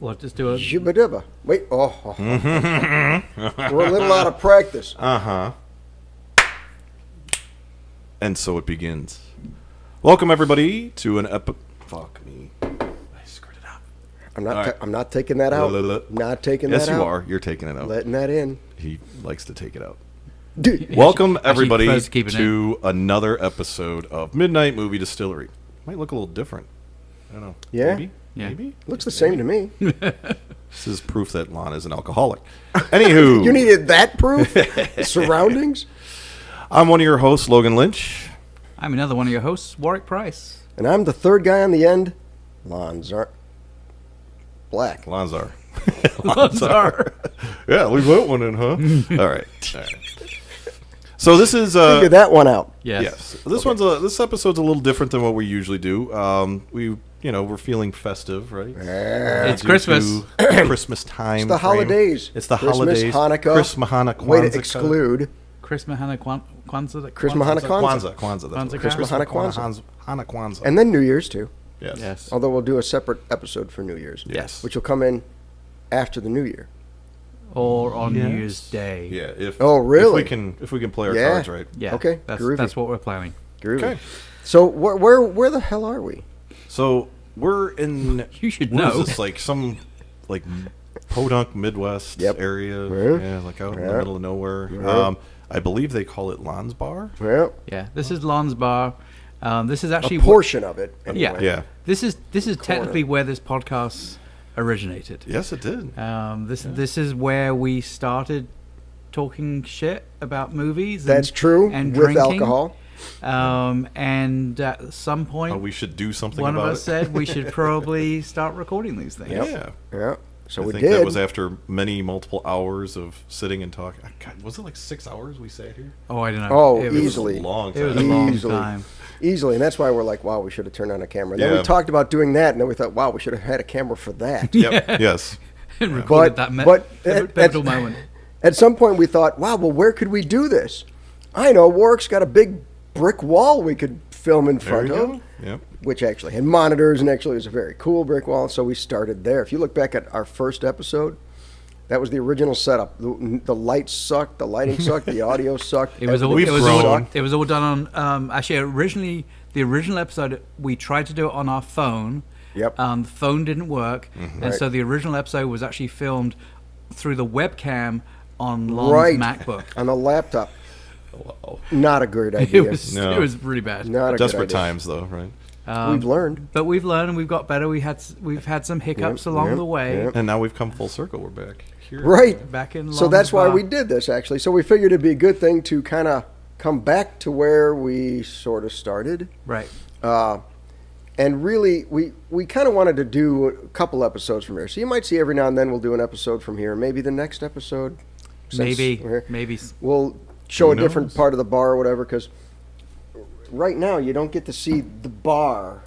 What? Just do a... Shibba-dibba. Wait. Oh. We're a little out of practice. Uh-huh. And so it begins. Welcome, everybody, to an Fuck me. I screwed it up. I'm not taking that out. Not taking that out. Yes, you are. You're taking it out. Letting that in. He likes to take it out. Dude. Welcome, everybody, to to another episode of Midnight Movie Distillery. Might look a little different. I don't know. Yeah? Maybe? Yeah. Maybe? Looks the same to me. This is proof that Lon is an alcoholic. Anywho. You needed that proof? Surroundings? I'm one of your hosts, Logan Lynch. I'm another one of your hosts, Warwick Price. And I'm the third guy on the end, Lonzar. Black. Lonzar. Lonzar. Yeah, leave that one in, huh? All right. So this is Figure that one out. Yes. This this episode's a little different than what we usually do. We're feeling festive, right? It's Due Christmas. to Christmas time. It's the frame. holidays. It's the Christmas, holidays. Hanukkah. Christmas, Hanukkah, Way to Kwanzaa. exclude. Christmas, Hannah, Kwanzaa. Christmas, Hanukkah, Kwanzaa. Kwanzaa. That's what Christmas, Hanukkah, Kwanzaa. Hanukkah, Kwanzaa. And then New Year's, too. Yes. Although we'll do a separate episode for New Year's. Yes. Which will come in after the New Year. Or on New Year's Day. Yeah. Oh, really? If we can play our Yeah. cards right. Yeah. Okay, groovy. That's what we're planning. Groovy. Okay. So where the hell are we? So we're in. You should what know. is this, like some podunk Midwest Yep. area? Yeah. Yeah, like out in the Yeah. middle of nowhere. Yeah. I believe they call it Lon's Bar. Well, Yeah. This is Lon's Bar. This is actually a portion of it. Anyway. Yeah. Yeah. This is technically where this podcast originated. Yes, it did. This is where we started talking shit about movies. That's true. And with drinking. alcohol. And at some point, We should do something one of about us it. said we should probably start recording these things. Yeah. Yeah. So I we think did. that was after multiple hours of sitting and talking. God, was it like 6 hours we sat here? Oh, I don't know. Oh, It was- easily. It was a long It time. was a long Easily. time. Easily, and that's why we're like, wow, we should have turned on a camera. And then Yeah. we talked about doing that, and then we thought, wow, we should have had a camera for that. Yep. Yes. And recorded But- that but pivotal moment. At some point, we thought, wow, well, where could we do this? I know, Warwick's got a big brick wall we could film in There front we of, go. Yep. which actually had monitors, and actually was a very cool brick wall, so we started there. If you look back at our first episode, that was the original setup. The lights sucked, the lighting sucked, the audio sucked. It was all, We've it was grown. all, it was all done on. Actually, the original episode, we tried to do it on our phone. Yep. The phone didn't work, and Right. so the original episode was actually filmed through the webcam on Lon's Right. MacBook. On the laptop. Wow. Not a great idea. No. It was really bad. Not a Desperate good idea. times, though, right? We've learned. But we've learned and we've got better. We've had some hiccups along the way. yep. And now we've come full circle. We're back here. Right. Back in So Lon's that's why bar. we did this, actually. So we figured it'd be a good thing to kind of come back to where we sort of started. Right. And really, we kind of wanted to do a couple episodes from here. So you might see every now and then we'll do an episode from here. Maybe the next episode. since Maybe. we're here, Maybe. we'll show Who a different knows? part of the bar or whatever, because right now you don't get to see the bar.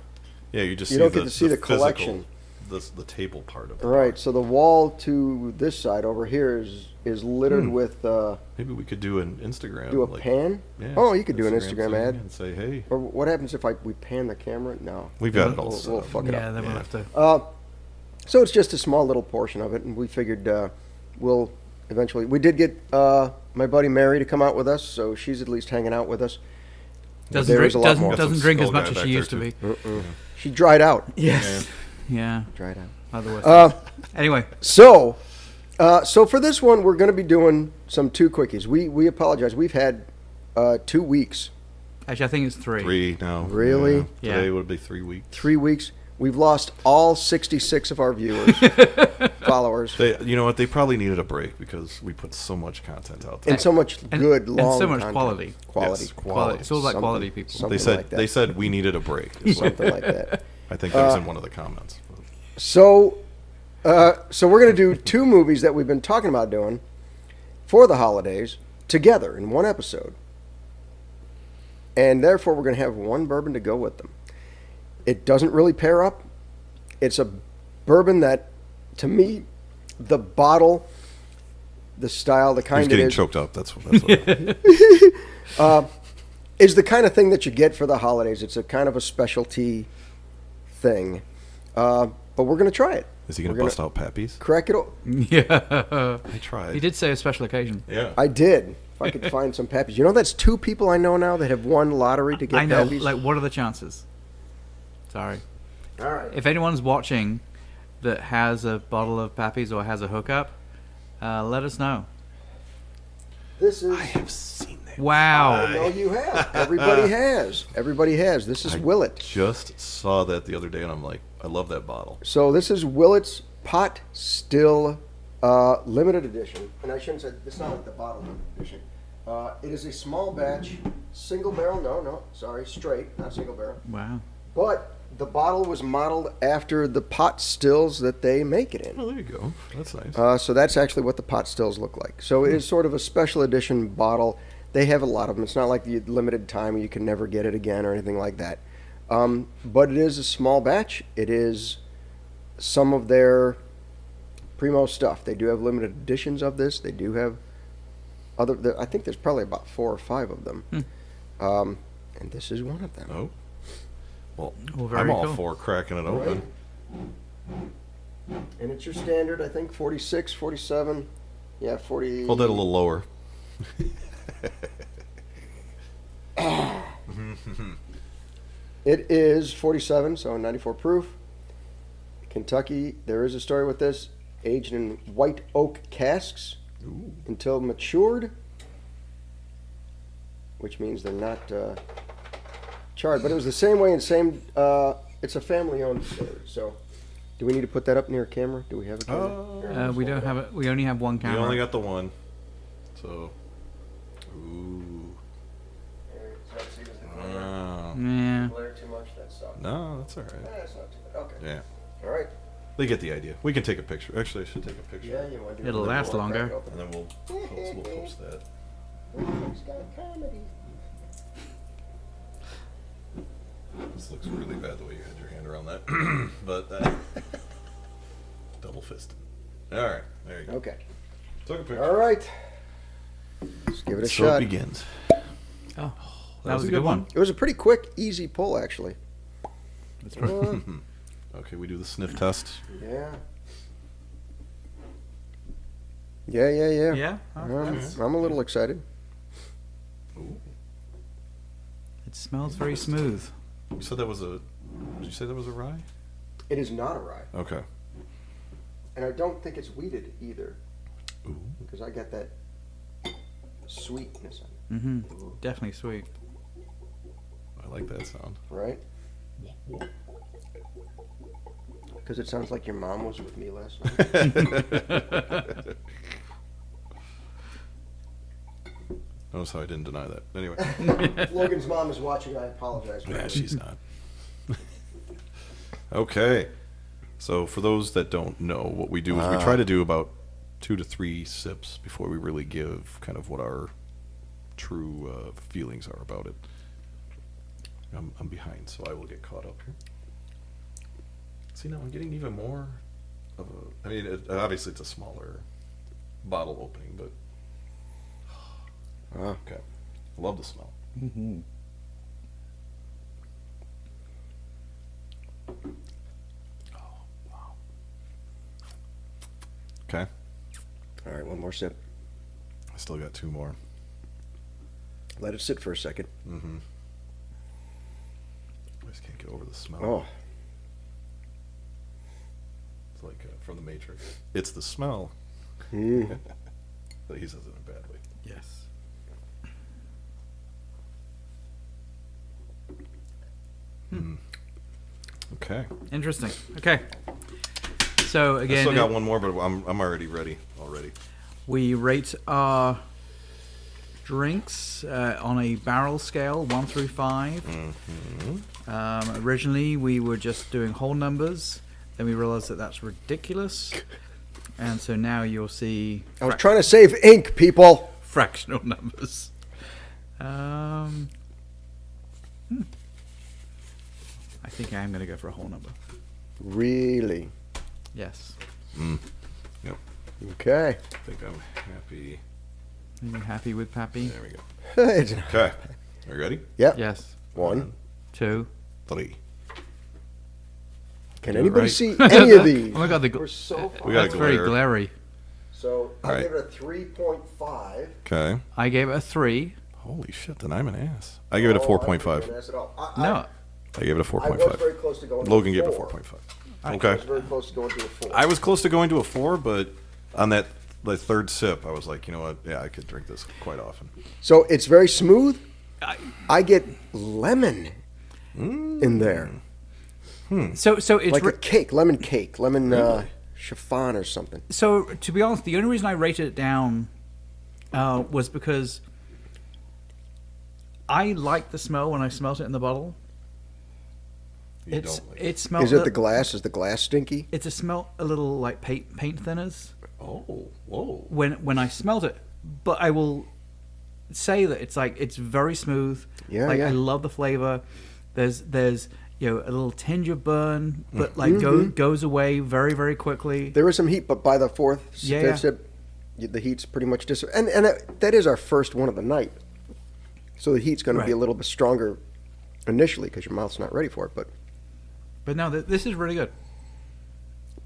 Yeah, you just You see don't the, get to see the physical- collection. the table part of it. Right. So the wall to this side over here is littered with... Maybe we could do an Instagram. do a like, pan? Yeah, Oh, you could do an Instagram thing ad. and say, hey, Or what happens if we pan the camera? No. we've got it all We'll set up. fuck it Yeah, up. then we'll Yeah. have to. So it's just a small little portion of it, and we figured we'll eventually... We did get my buddy Mary to come out with us, so she's at least hanging out with us. Doesn't There is drink, a lot doesn't, more. doesn't Got some drink as skull much guy as back she there, used to too. be. She dried out. Yes. Yeah. Dried out. Otherwise. Anyway. So for this one, we're going to be doing some two quickies. We apologize. We've had 2 weeks, Actually, I think it's 3. 3 now. Really? Yeah. Today would be 3 weeks. 3 weeks. We've lost all 66 of our viewers, followers, You know what? They probably needed a break because we put so much content out there. and so much good, and long so much content. quality. Quality. Yes, Quality. It's all about Something- quality, people. something They said like that. they said we needed a break. is what- Something like that. I think that was in one of the comments. So we're going to do 2 movies that we've been talking about doing for the holidays together in one episode. And therefore, we're going to have one bourbon to go with them. It doesn't really pair up. It's a bourbon that, to me, the bottle, the style, the He was kind it getting is, choked up. That's what. is the kind of thing that you get for the holidays. It's a kind of a specialty thing. But we're going to try it. Is he going We're to gonna- bust out Pappy's? Crack it open. Yeah. I tried. He did say a special occasion. Yeah. I did. If I could find some Pappies. You know, that's 2 people I know now that have won lottery to get I know. Pappies. Like, what are the chances? Sorry. All right. If anyone's watching that has a bottle of Pappy's or has a hookup, let us know. This is. I have seen that. Wow. I know you have. Everybody has. Everybody has. This is Willett. Just saw that the other day, and I'm like, I love that bottle. So this is Willett's Pot Still limited edition, and I shouldn't say it's not like the bottle limited edition. It is a small batch, single barrel. No, sorry, straight, not single barrel. Wow. But the bottle was modeled after the pot stills that they make it in. Oh, there you go. That's nice. So that's actually what the pot stills look like. So it is sort of a special edition bottle. They have a lot of them. It's not like the limited time you can never get it again or anything like that. But it is a small batch. It is some of their primo stuff. They do have limited editions of this. They do have other. I think there's probably about 4 or 5 of them. And this is one of them. Oh. Well, Well, very I'm all cool. for cracking it open. And it's your standard, I think, 46, 47. Yeah, 40. Hold that a little lower. It is 47, so 94 proof. Kentucky, there is a story with this. Aged in white oak casks Ooh. until matured, which means they're not charred. But it was the same way and same. It's a family-owned distillery. So, do we need to put that up near a camera? Do we have a camera? We don't have it. We only have one We camera. only got the one. So. Ooh. Wow. Yeah. Glare too much. That sucks. No, that's all right. That's not too bad. Okay. Yeah. All right. They get the idea. We can take a picture. Actually, I should take a picture. Yeah, you want to do It'll it? last Crack longer. it open. And then we'll post that. This looks really bad the way you had your hand around that. But double fisted. All right. There you go. Okay. Took a picture. All right. Let's give it a So it shot. begins. Oh, that was a good one. It was a pretty quick, easy pull, actually. That's right. Okay, we do the sniff test. Yeah. Yeah. Yeah. I'm a little excited. Ooh. It smells very smooth. You said that was a. Did you say that was a rye? It is not a rye, Okay. and I don't think it's wheated either, Ooh. because I got that sweetness, Mm-hmm. Definitely sweet. I like that sound. right? Because it sounds like your mom was with me last night. Notice how I didn't deny that. Anyway. If Logan's mom is watching, I apologize. Yeah, she's not. Okay. So for those that don't know, what we do is we try to do about 2 to 3 sips before we really give kind of what our true feelings are about it. I'm behind, so I will get caught up here. See, now I'm getting even more of a... I mean, obviously it's a smaller bottle opening, but... Okay. I love the smell. Mm-hmm. Oh, wow. Okay. All right, one more sip. I still got 2 more. Let it sit for a second. Mm-hmm. I just can't get over the smell. Oh, It's like from the Matrix. It's the smell. mm. But he says it in a bad way. Yes. Okay. Interesting. Okay. So I again, still got one more, but I'm already ready already. we rate our drinks on a barrel scale, 1 through 5. Originally, we were just doing whole numbers. Then we realized that that's ridiculous. And so now you'll see I was trying to save ink, people. fractional numbers. I think I am going to go for a whole number. Really? Yes. Yep. Okay. I think I'm happy. Are you happy with Pappy? There we go. It's- Okay. Are you ready? yep. Yes. 1, 2. 3. Can Do it anybody right. see any of these? Oh my god, We're so far. We got a that's very glare. glary. So I Alright. give it a 3.5. Okay. I gave it a 3. Holy shit, then I'm an ass. I give it a Oh, I didn't 4.5. give it an ass at all. No. I gave it a I was 4.5. very close to going Logan to a gave it a 4. 4.5. I Okay. was very close to going to a 4. I was close to going to a 4, but on that the third sip, I was like, you know what? Yeah, I could drink this quite often. So it's very smooth. I get lemon in there. So it's Like a cake, lemon cake, lemon chiffon or something. so to be honest, the only reason I rated it down was because I liked the smell when I smelt it in the bottle. You don't like It smells. Is it the glass? Is the glass stinky? It's a smell a little like paint thinners Oh, whoa. when I smelled it, but I will say that it's very smooth. Yeah, like yeah. I love the flavor. There's a little tinge of burn, but like goes away very very quickly. There is some heat, but by the fourth, Yeah, fifth yeah. sip, the heat's pretty much and that is our first one of the night. So the heat's going to be a Right. little bit stronger initially because your mouth's not ready for it. But no, this is really good.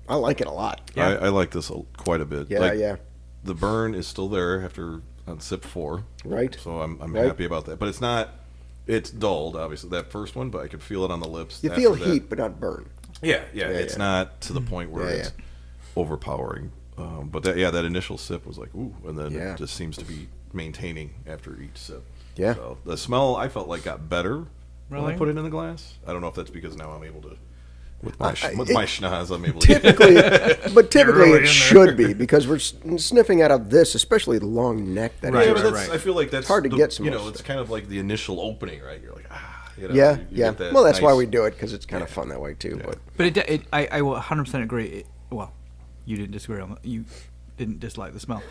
I like it a lot. Yeah. I like this quite a bit. Yeah, Like, yeah. The burn is still there after on sip 4. Right. So I'm Right. happy about that. But it's not. It's dulled, obviously, that first one, but I could feel it on the lips. You after feel that. heat, but not burn. Yeah. Yeah, It's yeah. not to the point where Yeah, it's overpowering. But that initial sip was like, ooh, and then Yeah. it just seems to be maintaining after each sip. Yeah. So the smell I felt like got better when Really? I put it in the glass. I don't know if that's because now I'm able to, with my I- with it- my schnoz, I'm able to. Typically, but typically really in it there. should be because we're sniffing out of this, especially the long neck. That Right, Yeah, is. but that's, I feel like that's hard to the- get some You of know, this it's stuff. kind of like the initial opening, right? You're like, you know, Yeah, you yeah. get that Well, that's why nice- we do it because it's kind of fun that way too. Yeah. But I will 100% agree. Well, you didn't disagree on that. You didn't dislike the smell.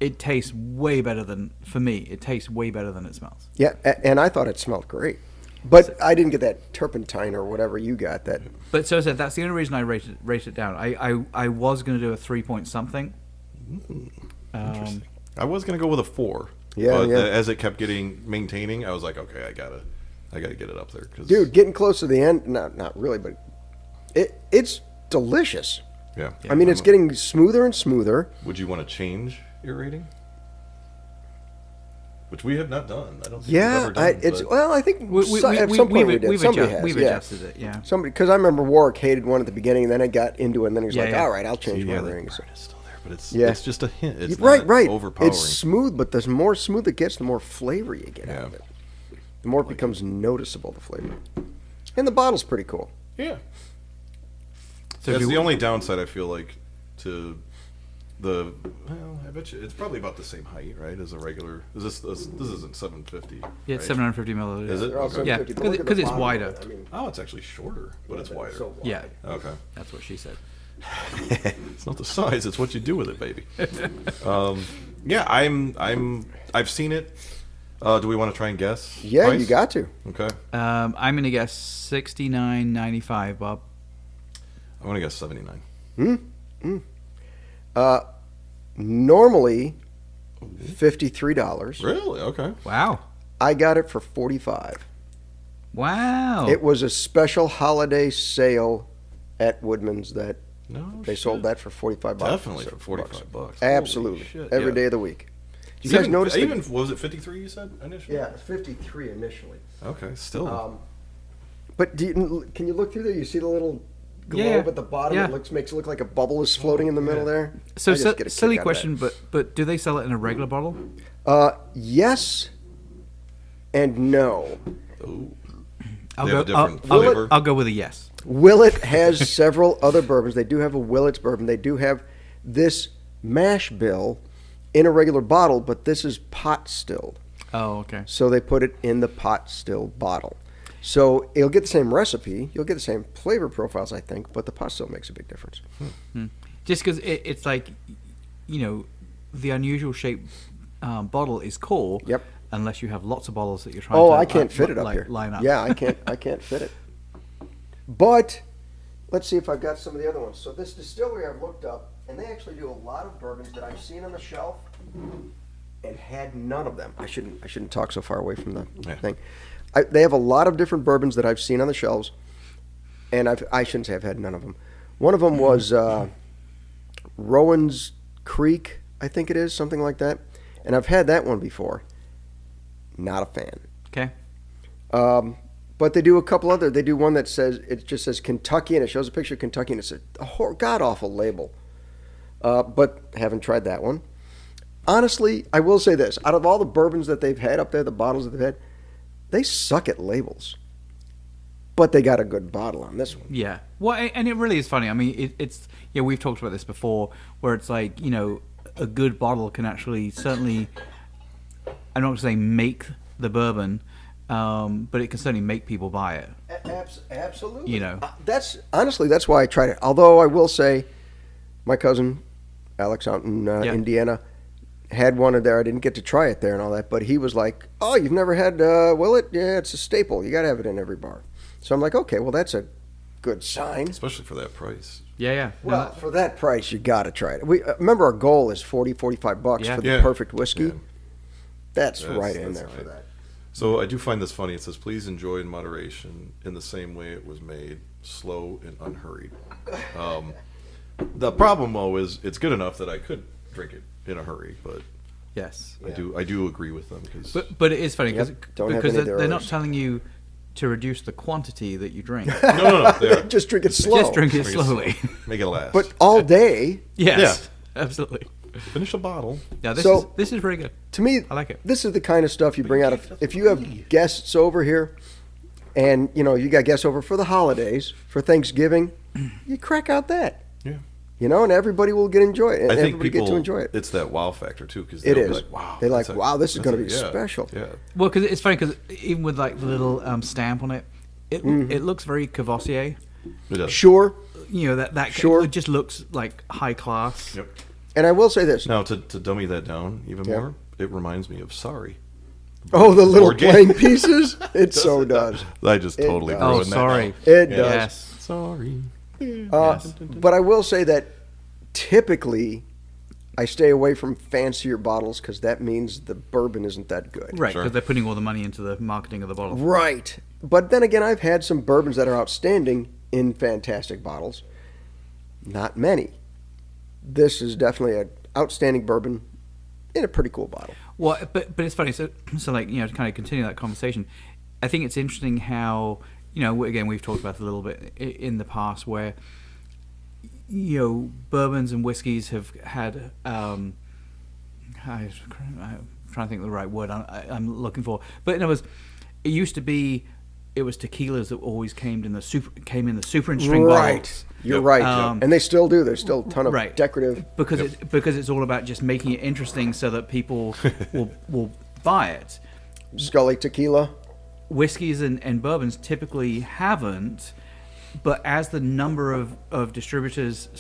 It tastes way better than, for me, it tastes way better than it smells. yeah, and I thought it smelled great, but I didn't get that turpentine or whatever you got. That But so I said, that's the only reason I rated it down. I was going to do a 3 point something. Interesting. I was gonna go with a 4. Yeah, but yeah. As it kept maintaining, I was like, okay, I gotta get it up there. Cause, dude, getting close to the end, not really, but it's delicious. yeah. I mean, it's getting smoother and smoother. Would you want to change your rating? Which we have not done. I don't think Yeah, we've ever done. but- well, I think at some point we did. We've Somebody has, we've yeah. adjusted it, yeah. Somebody, because I remember Warwick hated one at the beginning, and then I got into it, and then he was Yeah, like, yeah. "All right, I'll change my the rings." burn is still there, but it's Yeah. it's just a hint. It's Right, not right. overpowering. It's smooth, but the more smooth it gets, the more flavor you get out Yeah. of it. The more it becomes noticeable, the flavor. And the bottle's pretty cool. Yeah. So That's do- the only downside I feel like to the. Well, I bet you it's probably about the same height, right? As a regular. Is this isn't 750? Yeah, it's right? 750 milliliters. Is it? They're all Okay. Yeah, 750, but look at the 'cause it's bottom wider. of it. I mean, Oh, it's actually shorter, but it's wider. so wide. Yeah, Okay. that's what she said. It's not the size; it's what you do with it, baby. Yeah, I've seen it. Do we want to try and guess? Yeah, price? you got to. Okay, I'm gonna guess $69.95, Bob. I'm gonna guess 79. Normally, $53. Really? Okay. Wow, I got it for $45. wow. It was a special holiday sale at Woodman's that No, they sold that for $45. Definitely So, for 45 bucks. Absolutely, Holy shit, every yeah. day of the week. Did you guys notice? Even was it 53? You said initially. Yeah, 53 initially. Okay. Still. But can you look through there? You see the little globe Yeah, at the bottom? yeah. It makes it look like a bubble is floating in the middle there. So I just get a kick silly out of question, but do they sell it in a regular bottle? that. Yes and no. Ooh. I'll They go. have a different I'll, flavor. I'll go with a yes. Willett has several other bourbons. They do have a Willett's bourbon. They do have this mash bill in a regular bottle, but this is pot stilled. Oh, okay. So they put it in the pot still bottle. So you'll get the same recipe, you'll get the same flavor profiles, I think, but the pot still makes a big difference. Just because it's like, the unusual shaped bottle is cool. Yep. Unless you have lots of bottles that you're trying Oh, to I can't fit it up here. line up. Yeah, I can't fit it. But let's see if I've got some of the other ones. So this distillery I've looked up, and they actually do a lot of bourbons that I've seen on the shelf and had none of them. I shouldn't talk so far away from the Yeah. thing. They have a lot of different bourbons that I've seen on the shelves, and I shouldn't say I've had none of them. One of them was Rowan's Creek, I think it is, something like that. And I've had that one before. Not a fan. Okay. But they do a couple other. They do one that says, it just says Kentucky, and it shows a picture of Kentucky, and it's a god-awful label. But haven't tried that one. Honestly, I will say this. Out of all the bourbons that they've had up there, the bottles that they've had, they suck at labels. But they got a good bottle on this one. Yeah. Well, and it really is funny. I mean, it's we've talked about this before, where it's like, a good bottle can actually certainly, I'm not going to say make the bourbon, but it can certainly make people buy it. Absolutely. That's why I tried it. Although I will say, my cousin Alex out in Indiana had one of there. I didn't get to try it there and all that, but he was like, "Oh, you've never had Willett? Yeah, it's a staple. You got to have it in every bar." So I'm like, "Okay, well that's a good sign, especially for that price." Yeah. Well, for that price, you got to try it. We remember our goal is $40-45 for the perfect whiskey. Yeah. That's right in there for that. So I do find this funny. It says, "Please enjoy in moderation, in the same way it was made, slow and unhurried." The problem, though, is it's good enough that I could drink it in a hurry, but yes, I do agree with them. But it is funny because they're not errors. telling you to reduce the quantity that you drink. No. Just drink it slow. Just drink it slowly. Make it last. But all day. Yes, absolutely. Finish a bottle. Yeah, this is very good. To me, I like it. This is the kind of stuff you bring out if you have guests over here, and you got guests over for the holidays, for Thanksgiving, you crack out that. Yeah. And everybody will enjoy it. And I think everybody people get to enjoy it. It's that wow factor too, because it is. Like, wow. They're like, wow, this is going to be special. Yeah. Well, because it's funny because even with like the little stamp on it, it looks very Cavassier. It does. Sure. It just looks like high class. Yep. And I will say this. Now, to dummy that down even more, it reminds me of Sorry. Oh, the little playing pieces? It so does. I just totally does. ruined that. Sorry. It does. Yes. Sorry. But I will say that typically I stay away from fancier bottles because that means the bourbon isn't that good. Right, because they're putting all the money into the marketing of the bottle. Right. But then again, I've had some bourbons that are outstanding in fantastic bottles. Not many. This is definitely an outstanding bourbon in a pretty cool bottle. Well, but it's funny. So like, to kind of continue that conversation, I think it's interesting how, again, we've talked about it a little bit in the past where, bourbons and whiskeys have had, I'm trying to think of the right word I'm looking for, but it used to be, it was tequilas that always came in the super and string bottles. You're right, and they still do. There's still a ton of decorative because it's all about just making it interesting so that people will buy it. Scully tequila, whiskeys and bourbons typically haven't, but as the number of distillers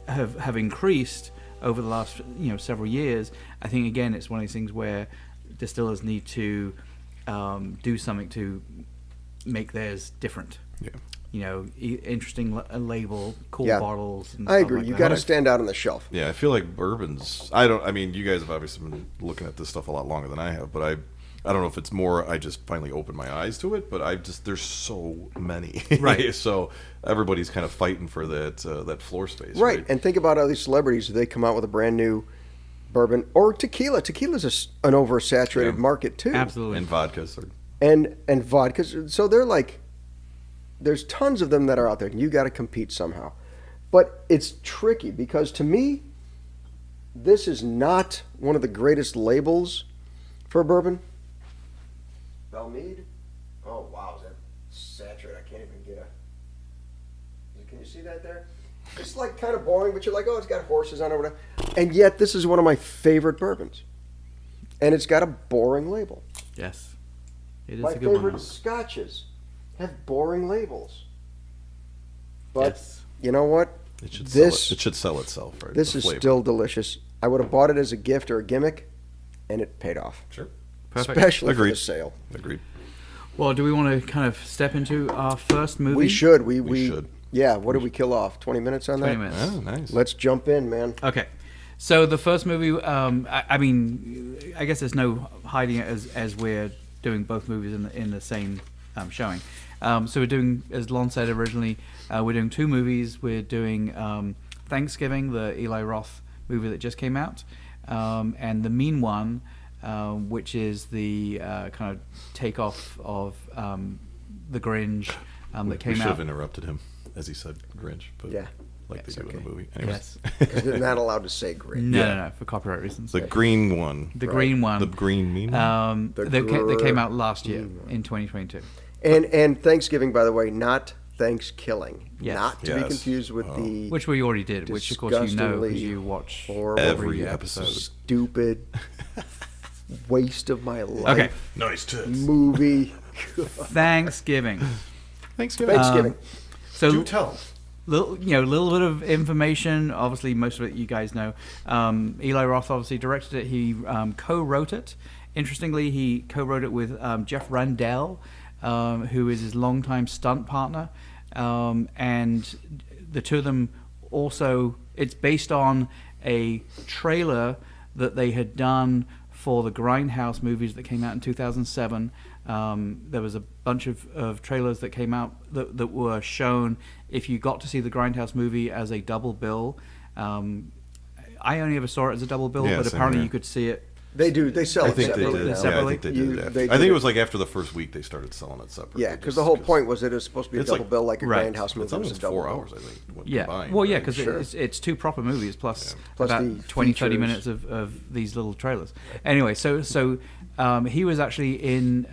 have increased over the last several years, I think again it's one of these things where distillers need to do something to make theirs different. Interesting label, cool bottles. And I agree. Like you that. got to stand out on the shelf. Yeah, I feel like bourbons. I mean, you guys have obviously been looking at this stuff a lot longer than I have, but I don't know if it's more. I just finally opened my eyes to it, but there's so many, right? So everybody's kind of fighting for that floor space, right? And think about all these celebrities. They come out with a brand new bourbon or tequila. Tequila's an oversaturated market too. Absolutely. And vodkas. And vodkas. So they're like, there's tons of them that are out there, and you got to compete somehow. But it's tricky because to me, this is not one of the greatest labels for a bourbon. Belmead? Oh wow, is that saturated? I can't even get Can you see that there? It's like kind of boring, but you're like, oh, it's got horses on it or whatever. And yet, this is one of my favorite bourbons. And it's got a boring label. Yes. It is my a good one. favorite scotches have boring labels. But you know what? It should sell itself, right? This is still delicious. I would have bought it as a gift or a gimmick, and it paid off. Sure. Perfect. Especially for the sale. Agreed. Well, do we want to kind of step into our first movie? We should. We should. Yeah, what did we kill off? 20 minutes on that? 20 minutes. Oh, nice. Let's jump in, man. Okay. So the first movie, I mean, I guess there's no hiding it as we're doing both movies in the same showing. So we're doing, as Lon said originally, we're doing 2 movies. We're doing Thanksgiving, the Eli Roth movie that just came out, and The Mean One, which is the kind of takeoff of The Grinch that came We should out. have interrupted him as he said Grinch, but Yeah. like they do okay. in the movie. Anyways. Yes. Because they're not allowed to say great. No, for copyright reasons. The green one. The green one. The green mean one? That came out last year in 2022. And Thanksgiving, by the way, not Thanksgiving. Yes. Not to be Yes. confused with the Which we already did, which of course you know because disgustingly you watch horrible, Every episode. stupid waste of my life Okay, Nice tits. movie. Thanksgiving. Thanksgiving. So Do tell. little bit of information. Obviously, most of it you guys know. Eli Roth obviously directed it. He co-wrote it. Interestingly, he co-wrote it with Jeff Randell, who is his longtime stunt partner, and the two of them also. It's based on a trailer that they had done for the Grindhouse movies that came out in 2007. There was a bunch of trailers that came out that were shown if you got to see the Grindhouse movie as a double bill. I only ever saw it as a double bill, Yeah, but same apparently here. you could see it. They do. They sell I it think they separately did. now. Yeah, I Separately? think they did it after. They I think did it it. was like after the first week they started selling it separately. Yeah, because just the whole 'cause point was that it was supposed to be a It's double like- bill like a right. Grindhouse movie. It's It was almost a double 4 bill. hours, I think. when Yeah, combined, well, yeah, right? because Sure. it's 2 proper movies plus Plus about the 20, 30 features. minutes of these little trailers. Anyway, so he was actually in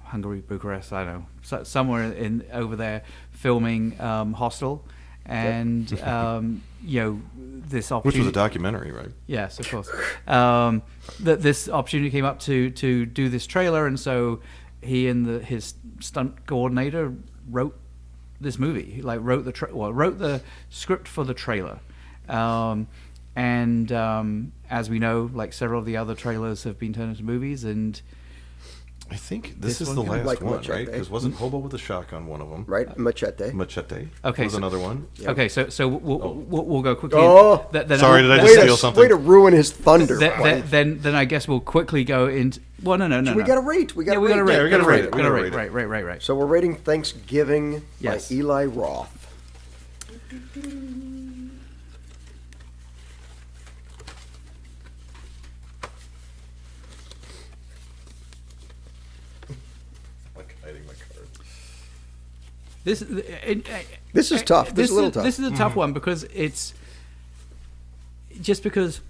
Hungary, Bucharest, I don't know, somewhere in over there filming Hostel, and this Which opportunity. was a documentary, right? Yes, of course. That this opportunity came up to do this trailer, and so he and his stunt coordinator wrote this movie. He wrote the script for the trailer, and as we know, like several of the other trailers have been turned into movies, and I think this This is one the kind of last like one, Machete. right? Because wasn't Hobo with a Shotgun one of them? Right? Machete. Machete Okay, was so- another one. okay, so we'll go quickly. Oh. Then Sorry, did I Way just to, steal something? way to ruin his thunder. Then I guess we'll quickly go into. Well, no. We got to rate. We got to we got to rate. we gotta rate it. Gotta We rate. gotta rate it. Right. So we're rating Thanksgiving Yes. by Eli Roth. Like hiding my card. This This is tough. This is a little tough. This is a tough one because it's just because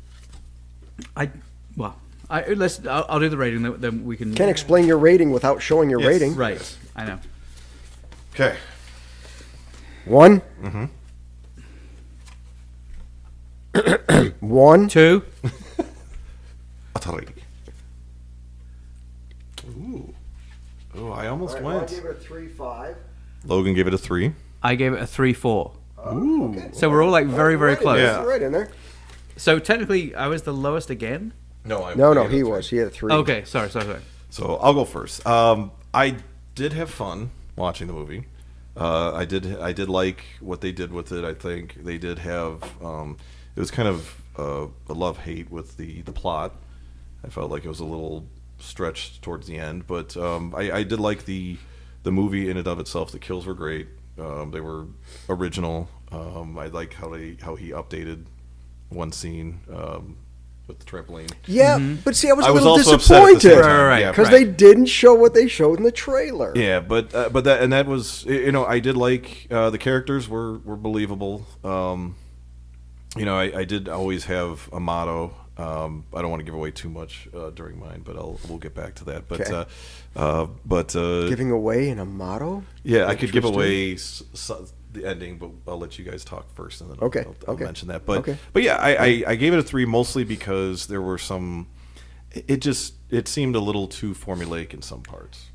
I'll do the rating, then we can. Can't explain your rating without showing your Yes. rating. Right, I know. Okay. 1. 1. 2. Atari. Ooh. Oh, I almost went. it a 3-5. Logan gave it a 3. I gave it a 3-4. Ooh. Okay. So we're all like very, very close. Yeah. Right in there. So technically, I was the lowest again. No, I No, gave it a he 3. was. He had a 3. Okay, sorry. So I'll go first. I did have fun watching the movie. I did like what they did with it. I think they did have. It was kind of a love-hate with the plot. I felt like it was a little stretched towards the end, but I did like the movie in and of itself. The kills were great. They were original. I like how he updated one scene with the trampoline. Yeah, but see, I was a I was little also upset at the same disappointed. time. Right, Yeah, Because they didn't show what they showed in the trailer. Yeah, but that was I did like the characters were believable. I did always have a motto. I don't want to give away too much during mine, but we'll get back to that. But Okay. Giving away in a motto? yeah, I could give Interesting. away the ending, but I'll let you guys talk first, and then Okay, I'll okay. mention that. But Okay. but yeah, I gave it a 3 mostly because there were some. It seemed a little too formulaic in some parts.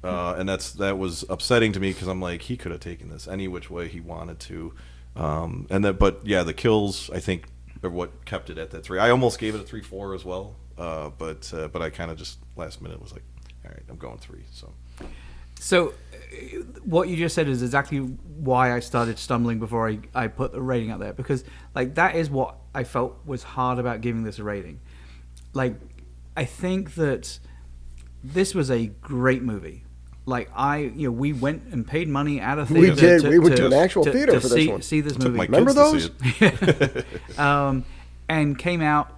And that was upsetting to me because I'm like, he could have taken this any which way he wanted to, but yeah, the kills I think are what kept it at that 3. I almost gave it a 3-4 as well, but I kind of just last minute was like, all right, I'm going 3. So, what you just said is exactly why I started stumbling before I put the rating out there, because like that is what I felt was hard about giving this a rating. Like, I think that this was a great movie. like we went and paid money at a We theater. did. We went to an actual theater for this one. See this Took movie. my Remember kids to those? see it. And came out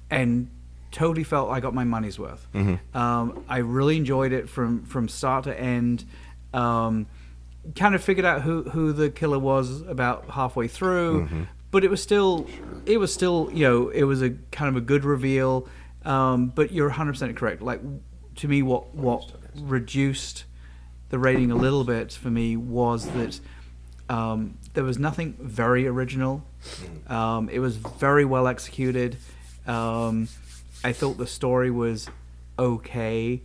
and totally felt I got my money's worth. I really enjoyed it from start to end. Kind of figured out who the killer was about halfway through, but it was still it was a kind of a good reveal. But you're 100% correct. Like, to me, what reduced the rating a little bit for me was that there was nothing very original. It was very well executed. I thought the story was okay.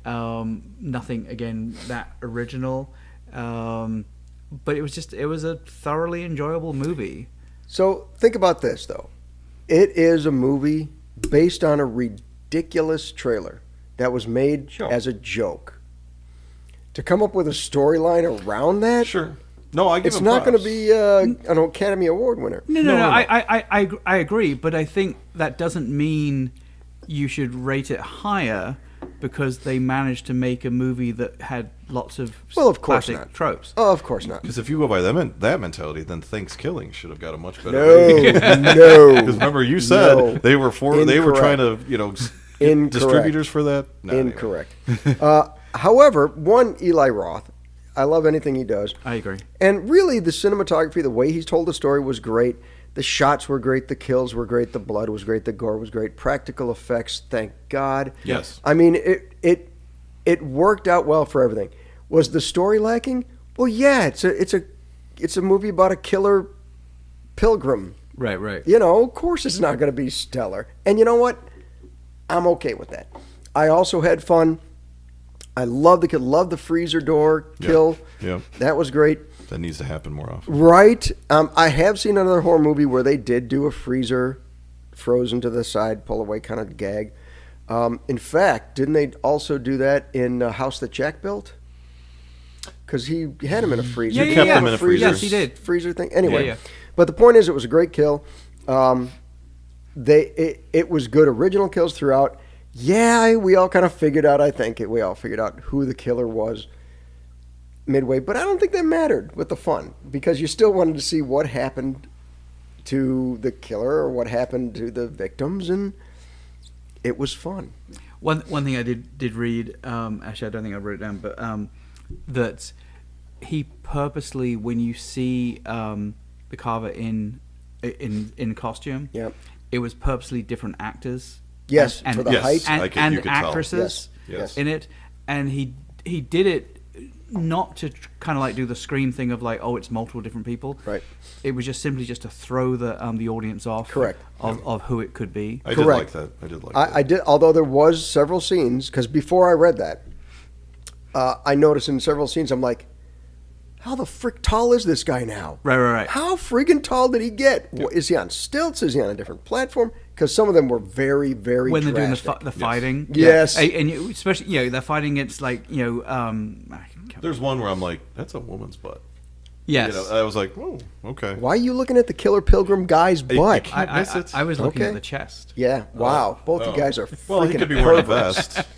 Nothing, again, that original. But it was a thoroughly enjoyable movie. So think about this, though. It is a movie based on a ridiculous trailer that was made as a joke. To come up with a storyline around that, Sure. No, I give it's him not going to props. be an Academy Award winner. No. I agree, but I think that doesn't mean you should rate it higher because they managed to make a movie that had lots of Well, of course classic not. tropes. Oh, of course not. Because if you go by that mentality, then Thanksgiving should have got a much better No, rating. no. Because remember, you said No. they were trying to get Incorrect. distributors for that. No, anyway. Incorrect. However, one, Eli Roth, I love anything he does. I agree. And really, the cinematography, the way he told the story was great. The shots were great. The kills were great. The blood was great. The gore was great. Practical effects, thank God. Yes. I mean, it worked out well for everything. Was the story lacking? Well, yeah. It's a movie about a killer pilgrim. Right. Of course it's not going to be stellar. And you know what? I'm okay with that. I also had fun. I love the freezer door kill. Yeah. That was great. That needs to happen more often. Right. I have seen another horror movie where they did do a freezer frozen to the side, pull away kind of gag. In fact, didn't they also do that in House That Jack Built? Because he had him in a freezer. Yeah, He kept him in a freezer. Yes, he did. Freezer thing. Anyway, Yeah. but the point is, it was a great kill. It was good original kills throughout. Yeah, we all kind of figured out. We all figured out who the killer was midway, but I don't think that mattered with the fun because you still wanted to see what happened to the killer or what happened to the victims, and it was fun. One thing I did read, actually I don't think I wrote it down, but that he purposely, when you see the Carver in costume, Yep. it was purposely different actors. Yes, and, for the Yes. height. and, You and could tell. actresses Yes. in it, and he did it not to kind of like do the Scream thing of like, oh, it's multiple different people. Right. It was just simply just to throw the audience off. Correct. Of who it could be. I did Correct. like that. I did like I that. did, although there was several scenes, because before I read that, I noticed in several scenes, I'm like, how the frick tall is this guy now? Right. How friggin' tall did he get? Is he on stilts? Is he on a different platform? Because some of them were very, very When they're doing drastic. the fighting. Yes. And especially, they're fighting against like, There's one where I'm like, that's a woman's butt. yes. I was like, oh, okay. Why are you looking at the killer pilgrim guy's butt? can't miss it. I was looking Okay. at the chest. Yeah, wow. Both you guys are freaking Well, he could be wearing a perverts. vest.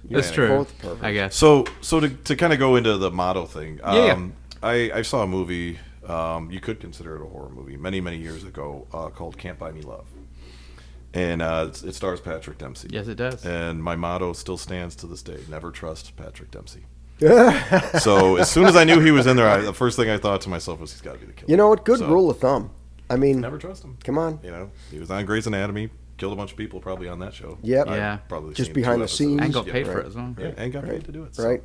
That's true. both perfect. I guess. So to kind of go into the motto thing, Yeah. I saw a movie, you could consider it a horror movie, many, many years ago, called Can't Buy Me Love. And it stars Patrick Dempsey. Yes, it does. And my motto still stands to this day, never trust Patrick Dempsey. So as soon as I knew he was in there, the first thing I thought to myself was, he's got to be the killer. You know what? Good So, rule of thumb. I mean, Never trust him. come on. He was on Grey's Anatomy, killed a bunch of people probably on that show. Yep. I've Yeah. probably Just seen behind 2 the episodes. scenes. And got Yeah, paid for right. it as well. Yeah, and got paid to do it. So. Right.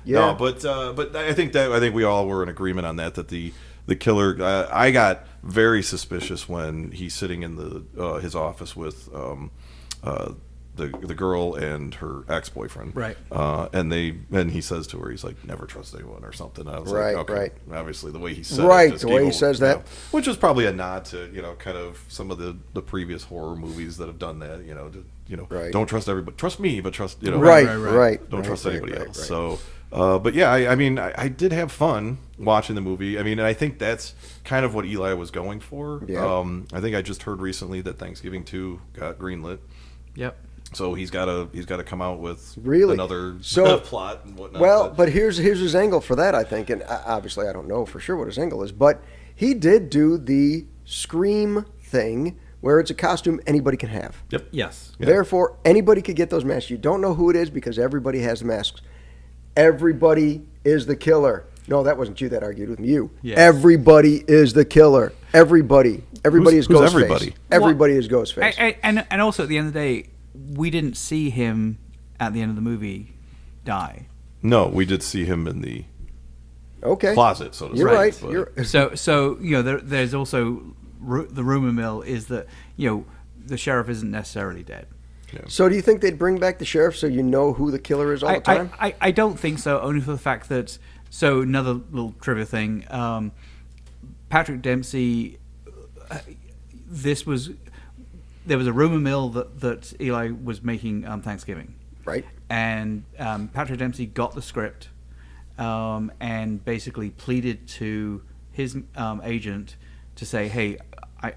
Yeah. No, but I think we all were in agreement on that the killer. I got very suspicious when he's sitting in his office with the girl and her ex-boyfriend. Right. And he says to her, he's like, never trust anyone or something. I was Right, like, okay. right. Obviously, the way he said Right, it. just the way gave he says that. which was probably a nod to kind of some of the previous horror movies that have done that. Right. Don't trust everybody. Trust me, but trust Right. Right. don't trust anybody right, else. right. So, but yeah, I mean, I did have fun watching the movie. I mean, and I think that's kind of what Eli was going for. Yeah. I think I just heard recently that Thanksgiving 2 got greenlit. Yep. So he's got to come out with Really? another So- plot and whatnot. Well, but here's his angle for that, I think, and obviously I don't know for sure what his angle is, but he did do the Scream thing where it's a costume anybody can have. Yep. Yes. Yeah. Therefore, anybody could get those masks. You don't know who it is because everybody has the masks. Everybody is the killer. No, that wasn't you that argued with me. You. Yes. Everybody is the killer. Everybody. Everybody Who's is Ghostface. everybody? Everybody is Ghostface. And also at the end of the day, we didn't see him at the end of the movie die. No, we did see him in the Okay. closet, so to You're speak. right. but- So there's also the rumor mill is that the sheriff isn't necessarily dead. So do you think they'd bring back the sheriff so you know who the killer is all the time? I don't think so, only for the fact that. So another little trivia thing, Patrick Dempsey. There was a rumor mill that Eli was making Thanksgiving, Right. and Patrick Dempsey got the script and basically pleaded to his agent to say, "Hey,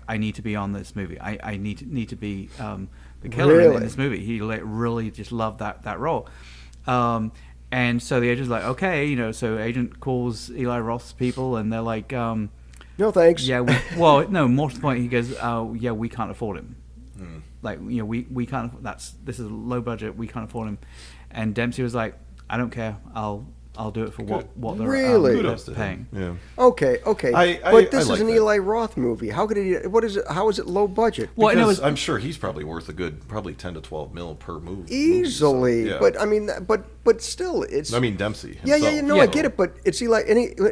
I need to be on this movie. I need to be the killer in Really? this movie." He really just loved that role. And so the agent's like, okay, so agent calls Eli Roth's people, and they're like, No thanks. yeah, well, no, more to the point, he goes, yeah, we can't afford him. Like, we can't, this is low budget, we can't afford him. And Dempsey was like, I don't care, I'll do it for what they're, Really? they're Kudos to paying. him. Okay. But this I is like an that. Eli Roth movie. How could it? What is it? How is it low budget? Well, and it Because was, I'm sure he's probably worth a good, probably 10 to 12 mil per movie. Easily. So, yeah. But I mean, but still, it's. I mean, Dempsey Yeah, himself. no, I get it, but it's Eli.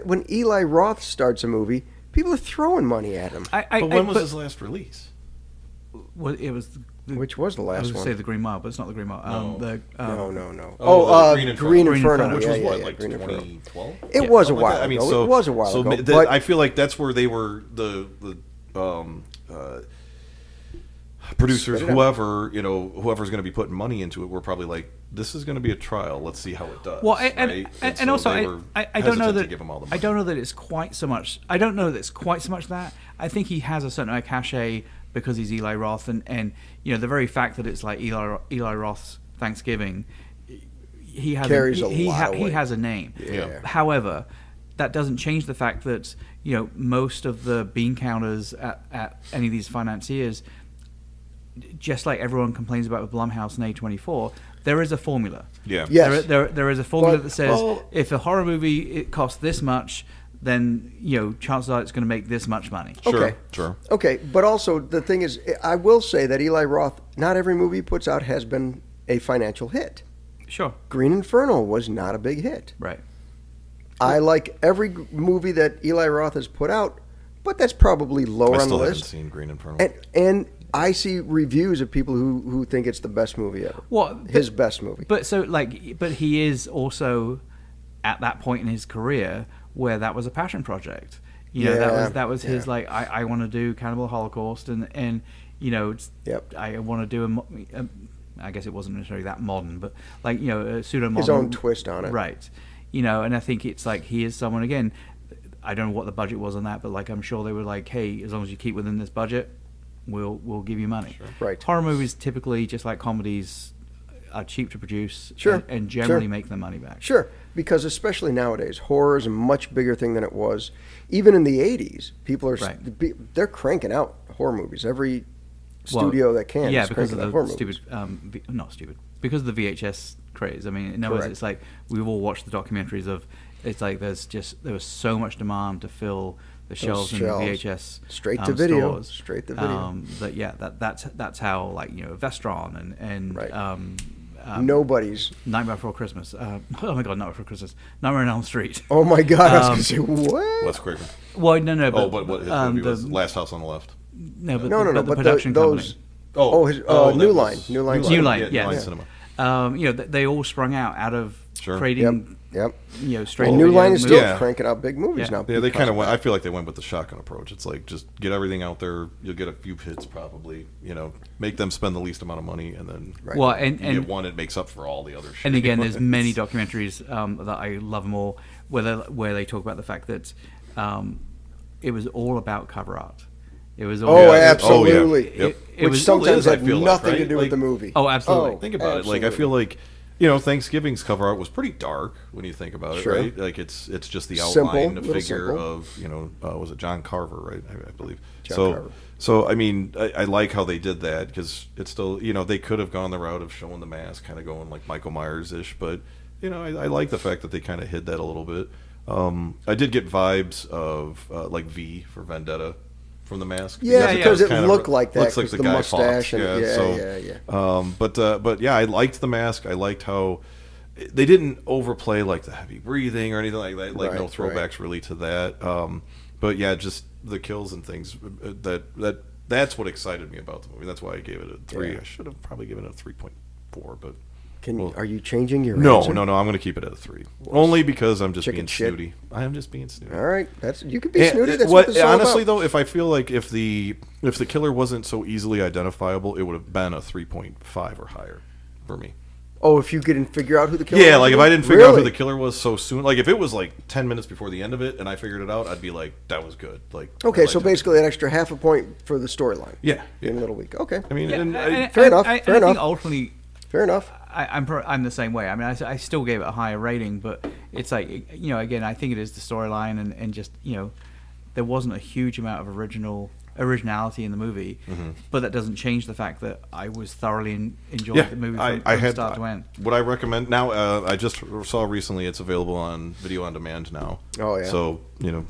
When Eli Roth starts a movie, people are throwing money at him. But when was his last release? well, it was, Which was the I was last going to one? say The Green Mile, but it's not The Green Mile. No. Oh, Green Inferno. Inferno. Which yeah, was yeah, what, yeah, like Green Inferno. 2012? It was a Something like while that. I mean, ago. so It was a while ago. But I feel like that's where they were the producers, Spit it out. whoever's going to be putting money into it, were probably like, this is going to be a trial. Let's see how it does. Well, right? and so also they were I don't know hesitant to that give him all the I money. don't know that it's quite so much. I don't know that it's quite so much that. I think he has a certain amount of cachet because he's Eli Roth, and the very fact that it's like Eli Roth's Thanksgiving, he has Carries he a lot of he weight. has a name. Yeah. However, that doesn't change the fact that most of the bean counters at any of these financiers, just like everyone complains about with Blumhouse and A24, there is a formula. Yeah. Yes. There is a formula But- that says if a horror movie it costs this much, then chances are it's going to make this much money. Okay. Sure. Okay, but also the thing is, I will say that Eli Roth, not every movie he puts out has been a financial hit. Sure. Green Inferno was not a big hit. Right. I like every movie that Eli Roth has put out, but that's probably lower I on the still haven't list. seen Green Inferno. And I see reviews of people who think it's the best movie ever. His best movie. But he is also at that point in his career where that was a passion project. That was his like I want to do Cannibal Holocaust and Yep. I want to do I guess it wasn't necessarily that modern, but like a pseudo modern His own twist on it. right? And I think it's like he is someone again. I don't know what the budget was on that, but like I'm sure they were like, hey, as long as you keep within this budget, we'll give you money. Sure. Right. Horror movies typically, just like comedies, are cheap to produce. Sure. And generally Sure. make their money back. Sure, because especially nowadays, horror is a much bigger thing than it was. Even in the 80s, people are they're cranking out horror movies. Every studio that can Yeah, is because of cranking out horror the stupid, movies. not stupid, because of the VHS craze. I mean, in other words, Correct. it's like we've all watched the documentaries of. It's like there was so much demand to fill the shelves in the shelves. VHS Straight to video. stores. Straight to video. That's how like Vestron and Right. Nobody's. Nightmare Before Christmas. Oh my God, Nightmare Before Christmas. Nightmare on Elm Street. Oh my God! I was going to say what? Wes Craven. Well, no, but But what his movie was? Last House on the Left. no, but No. the But production those. company. New that Line. was- New Line. New Line, New yes. Line Yeah. Cinema. They all sprung out of Sure. creating, Yep. straight. And New video Line is still movies. Yeah. cranking out big movies Yeah. now. Yeah, they because kind of of went. that. I feel like they went with the shotgun approach. It's like just get everything out there. You'll get a few hits probably. Make them spend the least amount of money, and then Right. Well, you and get one. It makes up for all the other shit. and again, there's many documentaries that I love more where they talk about the fact that it was all about cover art. It was all. Oh, Yeah. absolutely. Oh, yeah. Yep. It Which was- sometimes I had feel like, nothing to right? do with Like- the movie. Oh, absolutely. Think about it. Like I feel like, Thanksgiving's cover art was pretty dark when you think about it, Sure. right? Like it's just the Simple, outline, the little figure simple. of was it John Carver, right? I believe. John Carver. So I mean, I like how they did that because it's still, they could have gone the route of showing the mask, kind of going like Michael Myers ish, but I like the fact that they kind of hid that a little bit. I did get vibes of like V for Vendetta from the mask. Yeah, because it's it kind looked like that. Looks like 'cause the the Guy mustache Fawkes. and yeah. But yeah, I liked the mask. I liked how they didn't overplay like the heavy breathing or anything like that. Like no Right, throwbacks really to that. But yeah, just the kills and things that's what excited me about the movie. That's why I gave it a 3. Yeah. I should have probably given it a 3.4, but Are you changing your no, answer? I'm going to keep it at a 3. Only because I'm just Chicken being shit? snooty. I am just being snooty. All right, you could be snooty. That's what this is all honestly about. though, if I feel like if the killer wasn't so easily identifiable, it would have been a 3.5 or higher for me. Oh, if you couldn't figure out who the killer was? Yeah, like if I didn't figure out who Really? the killer was so soon, like if it was like 10 minutes before the end of it and I figured it out, I'd be like, that was good. Like Okay, I so liked it. basically an extra half a point for the storyline. Yeah, In a little week. Okay. I mean, Fair enough, I fair enough. think ultimately, Fair enough. I'm the same way. I mean, I still gave it a higher rating, but it's like, again, I think it is the storyline and just, there wasn't a huge amount of originality in the movie, but that doesn't change the fact that I was thoroughly enjoying the movie from start to end. What I recommend now, I just saw recently it's available on video on demand now. Oh, yeah. So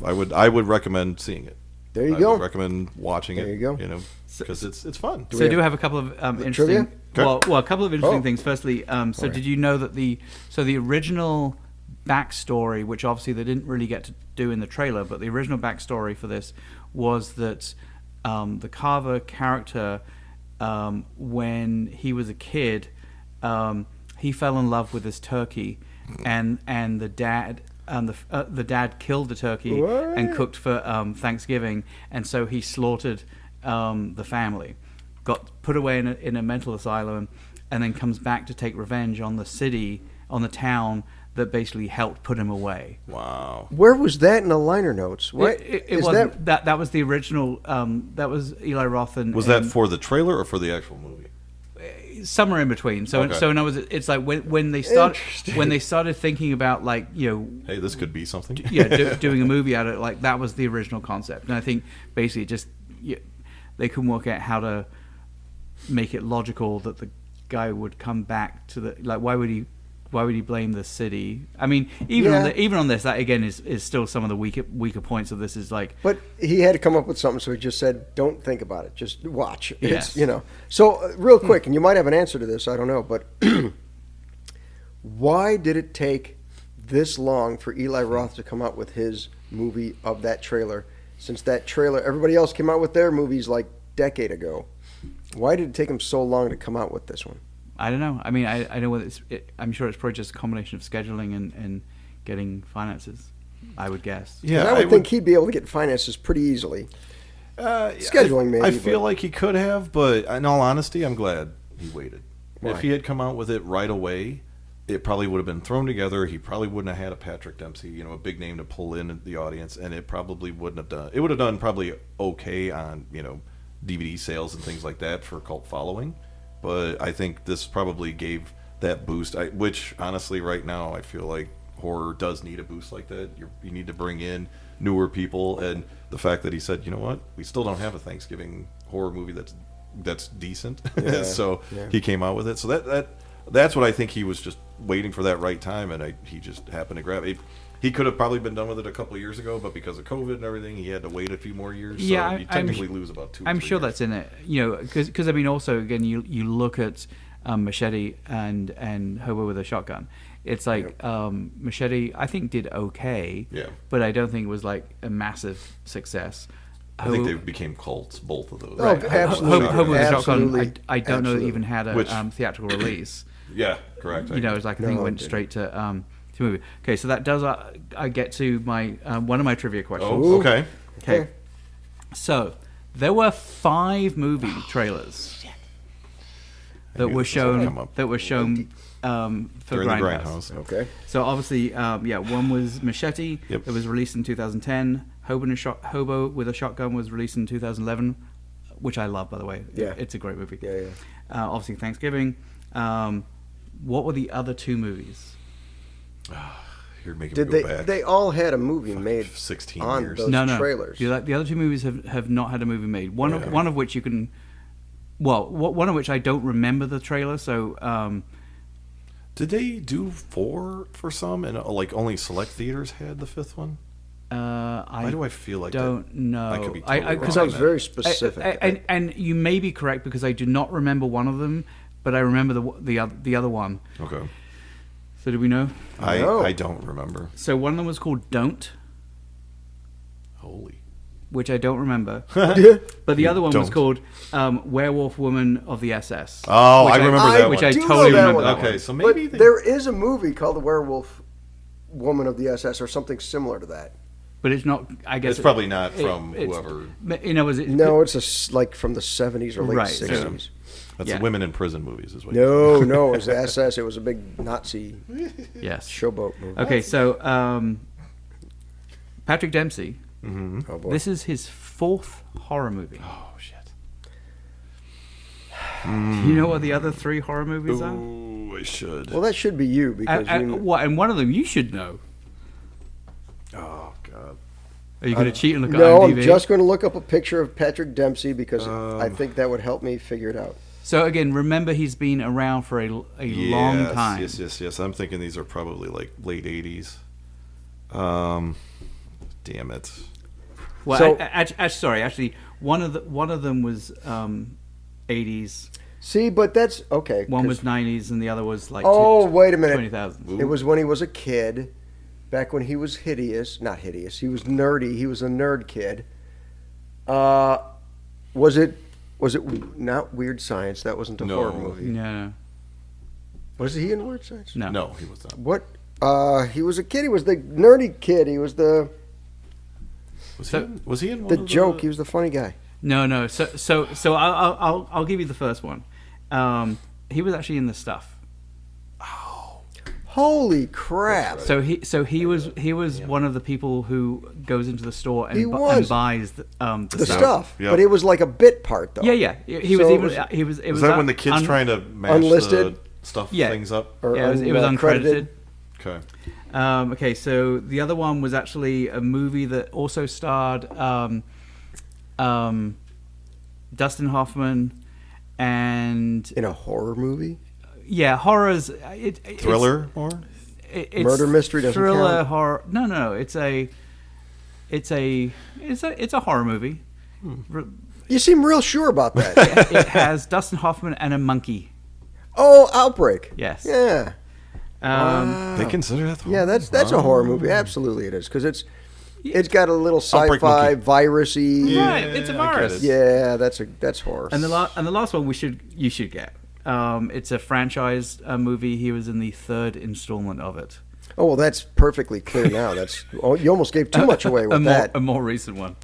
I would recommend seeing it. There you I go. would recommend watching it. There you go. Because it's fun. So I do have a couple of interesting, trivia? well, a couple of interesting Oh. things. Firstly, so did you know that the original backstory, which obviously they didn't really get to do in the trailer, but the original backstory for this was that the Carver character, when he was a kid, he fell in love with this turkey, and the dad. The dad killed the turkey and cooked for Thanksgiving, and so he slaughtered the family, got put away in a mental asylum, and then comes back to take revenge on the town that basically helped put him away. Wow. Where was that in the liner notes? What It is wasn't that was the original. That was Eli Roth and Was that for the trailer or for the actual movie? somewhere in between. So Okay. so in other words, it's like when they started thinking about like Hey, this could be something. doing a movie out of it, like that was the original concept. And I think basically just they couldn't work out how to make it logical that the guy would come back to the, like, why would he blame the city? I mean, even on this, that again is still some of the weaker points of this. Is like, But he had to come up with something, so he just said, "Don't think about it, just watch." Yes. It's, So real quick, and you might have an answer to this. I don't know, but why did it take this long for Eli Roth to come out with his movie of that trailer? Since that trailer, everybody else came out with their movies like decade ago. Why did it take him so long to come out with this one? I don't know. I mean, I know whether I'm sure it's probably just a combination of scheduling and getting finances, I would guess. Yeah, I would think he'd be able to get finances pretty easily. Scheduling, maybe. I feel like he could have, but in all honesty, I'm glad he waited. Why? If he had come out with it right away, it probably would have been thrown together. He probably wouldn't have had a Patrick Dempsey, a big name to pull in the audience, and it probably wouldn't have done. It would have done probably okay on DVD sales and things like that for cult following. But I think this probably gave that boost, which honestly right now I feel like horror does need a boost like that. You need to bring in newer people, and the fact that he said, you know what, we still don't have a Thanksgiving horror movie that's decent. Yeah, So yeah. he came out with it. So that's what I think he was just waiting for that right time, and he just happened to grab it. He could have probably been done with it a couple of years ago, but because of COVID and everything, he had to wait a few more years. Yeah, so you technically lose about 2 I'm 3 sure years. that's in it, because I mean, also again, you look at Machete and Hobo with a Shotgun. It's like Machete, I think, did okay, but I don't think it was like a massive success. I think they became cults, both of those. Oh, absolutely. Hobo with a Shotgun, Absolutely. I don't know that it Absolutely. even had a theatrical release. Yeah, correct. It's like I think it went straight to movie. Okay, so that does I get to my one of my trivia questions. Oh, okay. Okay. So there were 5 movie trailers. that knew were this was gonna shown come up. for During the Grindhouse. Grindhouse. Okay. So obviously, one was Machete. Yep. It was released in 2010. Hobo with a Shotgun was released in 2011, which I love, by the way. Yeah. It's a great movie. Yeah. Obviously, Thanksgiving. What were the other two movies? You're making Did me go back. they all had a movie made 16 on years. those No. trailers? The other two movies have not had a movie made. One of which you can. Well, one of which I don't remember the trailer. So. Did they do 4 for some, and like only select theaters had the 5th one? Why do I feel like don't know. I could be totally wrong. Because I was on very that. specific. And you may be correct because I do not remember one of them, but I remember the other one. Okay. So do we know? No. I don't remember. So one of them was called Don't, Holy. which I don't remember. But the other one was Don't. called Werewolf Woman of the SS. Oh, which I remember that Which one. I do know totally that remember one. that Okay, one. so maybe But there is a movie called The Werewolf Woman of the SS or something similar to that. But it's not, I guess... It's probably not from it's- whoever. You know, was it... No, it's like from the 70s or late Right, 60s. That's Yeah. the women in prison movies, is what. No, it was the SS. It was a big Nazi Yes. showboat movie. Okay, so Patrick Dempsey, Oh, boy. this is his 4th horror movie. Oh shit. Do you know what the other 3 horror movies are? Ooh, I should. Well, that should be you because you... And one of them you should know. Oh god. Are you going to cheat and look at No, IMDb? I'm just going to look up a picture of Patrick Dempsey because I think that would help me figure it out. So again, remember he's been around for a long time. Yes. I'm thinking these are probably like late 80s. Damn it. Well, So- actually, one of them was 80s. See, but that's okay. One 'cause- was 90s, and the other was like wait a minute. 20,000. It was when he was a kid, back when he was hideous. Not hideous. He was nerdy. He was a nerd kid. Was it not Weird Science? That wasn't a No. horror movie. No. Was he in Weird Science? No. No, he was not. What? He was a kid. He was the nerdy kid. He was the Was he in one of joke. He was the funny guy. No. So I'll give you the first one. He was actually in The Stuff. Holy crap! That's So he was one of the people who goes into the store He and was. buys the The stuff, Yep. but it was like a bit part though. Yeah. He was So even. it was- He was. It Was was that when the kid's trying to mash unlisted? the stuff Yeah. things up? Or Yeah, it was uncredited. Okay. Okay, so the other one was actually a movie that also starred Dustin Hoffman and In a horror movie. horrors. Thriller or? It's Murder mystery doesn't thriller count? horror. No. It's a horror movie. You seem real sure about that. It has Dustin Hoffman and a monkey. Oh, Outbreak. Yes. Yeah. They consider that. Yeah, that's a horror movie. Absolutely, it is because it's got a little Outbreak sci-fi, monkey. virusy. Right, it's a I get virus. it. Yeah, that's horror. And the last one you should get. It's a franchise movie. He was in the 3rd installment of it. Oh well, that's perfectly clear now. You almost gave too much away with that. A more recent one.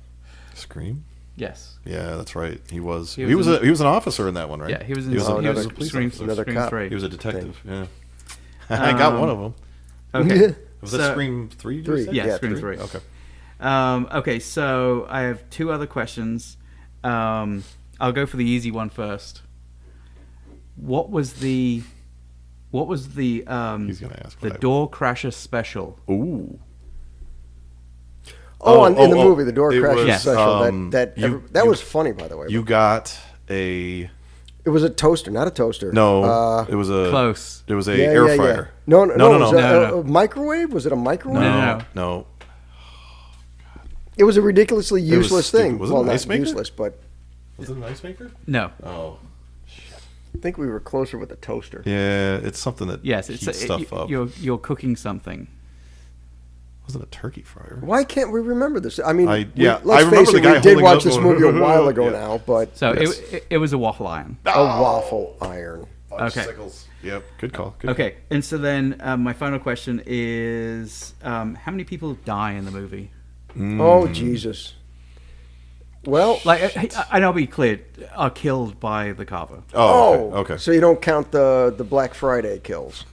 Scream. Yes. Yeah, that's right. He was. He He was was an officer in that one, right? Yeah, he was in He was, Oh, a, he was another a police Scream, officer. Another Scream cop. 3. He was a detective. Yeah. I got one of them. Okay. Was So- that Scream 3? Three. Yeah, Yeah, Scream 3. 3. Okay. Okay, so I have 2 other questions. I'll go for the easy one first. What was the He's gonna ask. the Door Crasher special? Ooh. In the movie, the door it crashes was, special. That you- was funny, by the way. You got a It was a toaster, not a toaster. no. It was a Close. It was a Yeah, air yeah, fryer. yeah. No. It was No. a microwave. Was it a microwave? No. No. It was a ridiculously was useless stupid. thing. Was it well, an not ice maker? useless, but Was it an ice maker? No. Oh. I think we were closer with a toaster. Yeah, it's something that Yes, it's heats stuff up. you're cooking something. Wasn't a turkey fryer. Why can't we remember this? I mean, I let's remember face the it, guy we did holding watch up this going, movie a while ago yeah. now, but So Yes. it was a waffle iron. a waffle iron. Okay. Yep. Good call. Good Okay, and so then my final question is, how many people die in the movie? Oh Jesus! Well, Like, and I'll be clear, are killed by the carver. Oh, okay. So you don't count the Black Friday kills.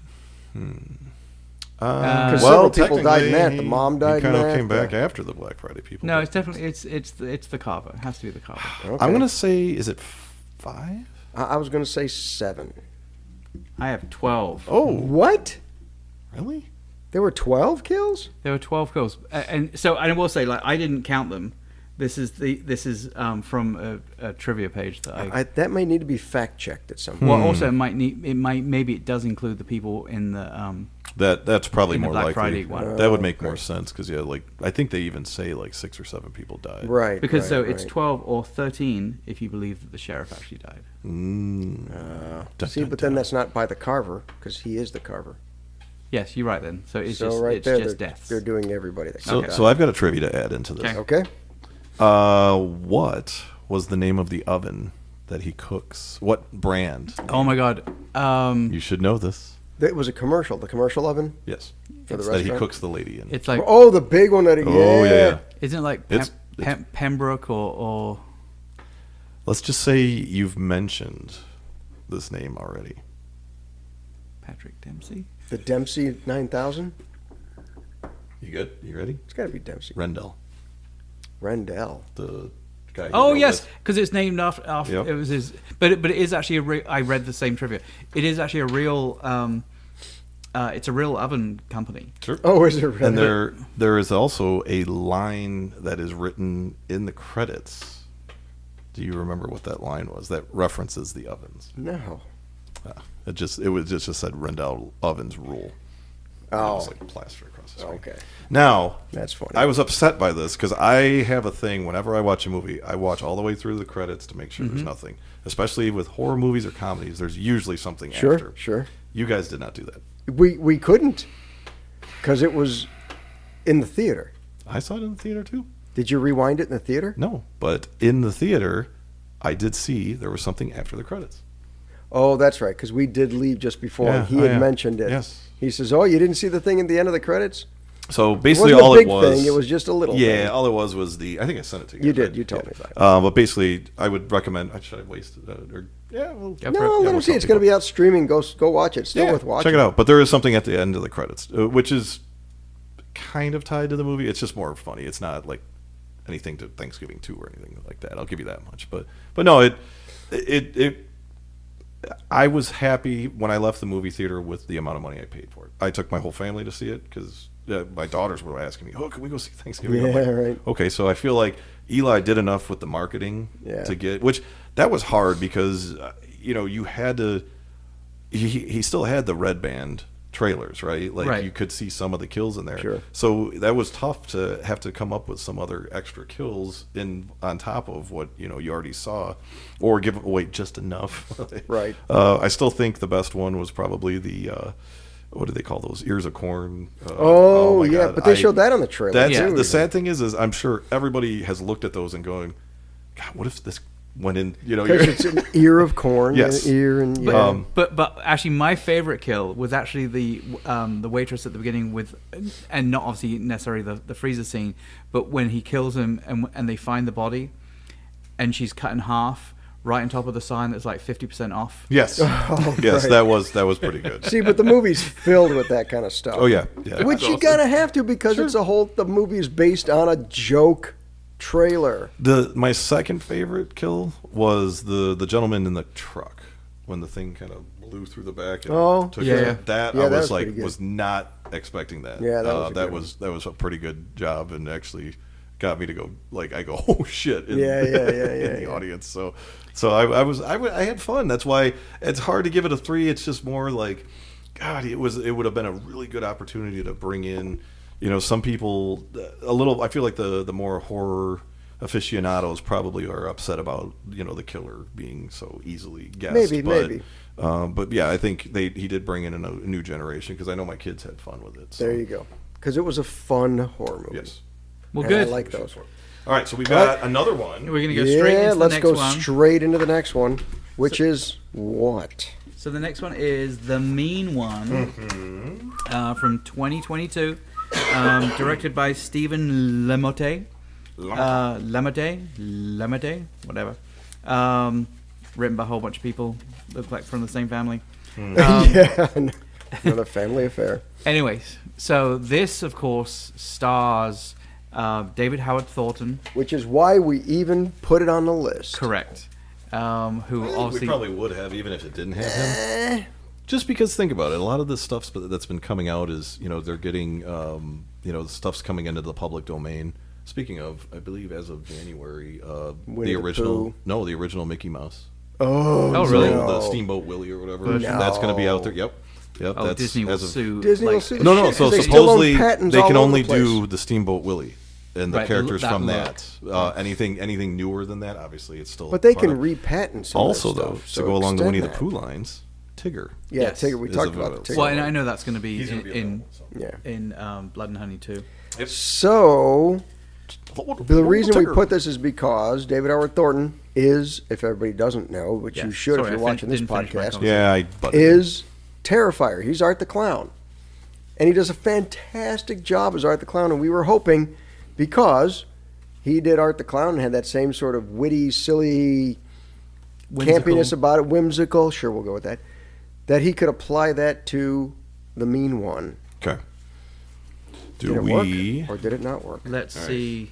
Because Well, several people died in that. The technically, mom died he in kind that. of came back after the Black Friday people. No, did. it's definitely it's the carver. It has to be the carver. Okay. I'm gonna say, is it 5? I was going to say 7. I have 12. Oh, What? really? There were 12 kills? There were 12 kills, and so I will say, like, I didn't count them. This is from a trivia page that I. That may need to be fact checked at some point. Well, also maybe it does include the people in the That's probably in the more Black likely. Friday one. That would make more sense because like I think they even say like 6 or 7 people died. Right. because right, so it's right. 12 or 13 if you believe that the sheriff actually died. See, but then that's not by the carver because he is the carver. Yes, you're right then. So it's So just right it's there, just they're, deaths. they're doing everybody that So, died. so I've got a trivia to add into this. Okay. Okay. What was the name of the oven that he cooks? What brand? Oh my god. You should know this. It was a commercial. The commercial oven Yes. for the That he restaurant. cooks the lady in. It's like Oh, the big one that. Oh, yeah. isn't it like It's- Pembroke or Let's just say you've mentioned this name already. Patrick Dempsey? The Dempsey 9000. You good? You ready? It's got to be Dempsey. Rendell, Rendell. the guy. Oh who yes, wrote because it's named after Yep. it was his. But it is actually I read the same trivia. It is actually a real. It's a real oven company. it. Sure. Oh, is it really? And there is also a line that is written in the credits. Do you remember what that line was? That references the ovens. No. It just said Rendell Ovens Rule. And it was like plastered across the screen. Okay. Now, That's funny. I was upset by this because I have a thing whenever I watch a movie, I watch all the way through the credits to make sure there's nothing. Especially with horror movies or comedies, there's usually something Sure, after. sure. You guys did not do that. We couldn't because it was in the theater. I saw it in the theater too. Did you rewind it in the theater? No, but in the theater, I did see there was something after the credits. Oh, that's right, because we did leave just before. Yeah, and he oh, had yeah. mentioned it. Yes. He says, "Oh, you didn't see the thing at the end of the credits? So It basically, wasn't all a big it was. thing. It was just a little. Yeah, thing. all it was the. I think I sent it to you. You guys, did. right? You told Yeah. me about it. But basically, I would recommend. Should I waste it? Or yeah, well, Go for No, it. let we'll him see. tell It's going to people. be out streaming. Go watch it. It's still Yeah, worth watching. check it out. But there is something at the end of the credits, which is kind of tied to the movie. It's just more funny. It's not like anything to Thanksgiving 2 or anything like that. I'll give you that much. But no, it I was happy when I left the movie theater with the amount of money I paid for it. I took my whole family to see it because my daughters were asking me, "Oh, can we go see Thanksgiving?" I'm Yeah, like, right. Okay, so I feel like Eli did enough with the marketing Yeah. to get, which that was hard because you had to. He still had the red band trailers, right? Like Right. you could see some of the kills in there. Sure. So that was tough to have to come up with some other extra kills in on top of what you already saw, or give away just enough. Right. I still think the best one was probably the what do they call those, ears of corn? Oh, my yeah, God. but they showed that on the trailer. That's too. the sad thing is I'm sure everybody has looked at those and going, God, what if this went in? Because it's an ear of corn. Yes. An ear and yeah. But actually, my favorite kill was actually the waitress at the beginning with, and not obviously necessarily the freezer scene, but when he kills him and they find the body, and she's cut in half right on top of the sign that's like 50% off. Yes, yes, right. that was pretty good. See, but the movie's filled with that kind of stuff. Oh yeah. Which you gotta have to because it's the movie is based on a joke trailer. My second favorite kill was the gentleman in the truck when the thing kind of blew through the back. And Oh, took yeah, it. yeah. That Yeah, I that was was like pretty good. was not expecting that. Yeah, that was a that good was that was a pretty good job and actually got me to go like I go oh shit in, Yeah, in the yeah. audience. So I had fun. That's why it's hard to give it a 3. It's just more like God. It would have been a really good opportunity to bring in. Some people a little. I feel like the more horror aficionados probably are upset about the killer being so easily guessed. Maybe. But yeah, I think he did bring in a new generation because I know my kids had fun with it. So. There you go. Because it was a fun horror movie. Yes. Well, And good. I like those. All right, so we've got another one. We're gonna go straight into the let's next go one. straight into the next one, which is what? So the next one is The Mean One from 2022, directed by Stephen Lamotte, Lamade, whatever. Written by a whole bunch of people, look like from the same family. Yeah, another family affair. Anyways, so this, of course, stars David Howard Thornton. Which is why we even put it on the list. Correct. Who obviously... We probably would have, even if it didn't have him. Just because, think about it, a lot of the stuff that's been coming out is, they're getting, the stuff's coming into the public domain. Speaking of, I believe as of January, the original Mickey Mouse. Oh, really? The Steamboat Willie or whatever. No. That's going to be out there. Yep. Oh, That's Disney will sue. Disney will like, sue the No. shit, So 'cause they still own supposedly patents they all can over only the place. do the Steamboat Willie and the Right, characters that from look. that. Anything newer than that, obviously, it's still. But they part can of- repatent some Also, of this though, stuff, to so go along the extend Winnie the that. Pooh lines, Tigger. Yeah, Yes. Tigger. We Is talked available. about Tigger. Well, and I know that's going to be He's gonna be in available, Yeah. Blood and Honey too. So the reason we Tigger. put this is because David Howard Thornton is, if everybody doesn't know, which Yeah. you should Sorry, if you're I watching this didn't finish my podcast, conversation. Yeah, I butted is Terrifier. He's Art the Clown. And he does a fantastic job as Art the Clown. And we were hoping, because he did Art the Clown and had that same sort of witty, silly Whimsical. campiness about it, whimsical, sure, we'll go with that he could apply that to the mean one. Okay. Did Do it we? work or did it not work? Let's All right. see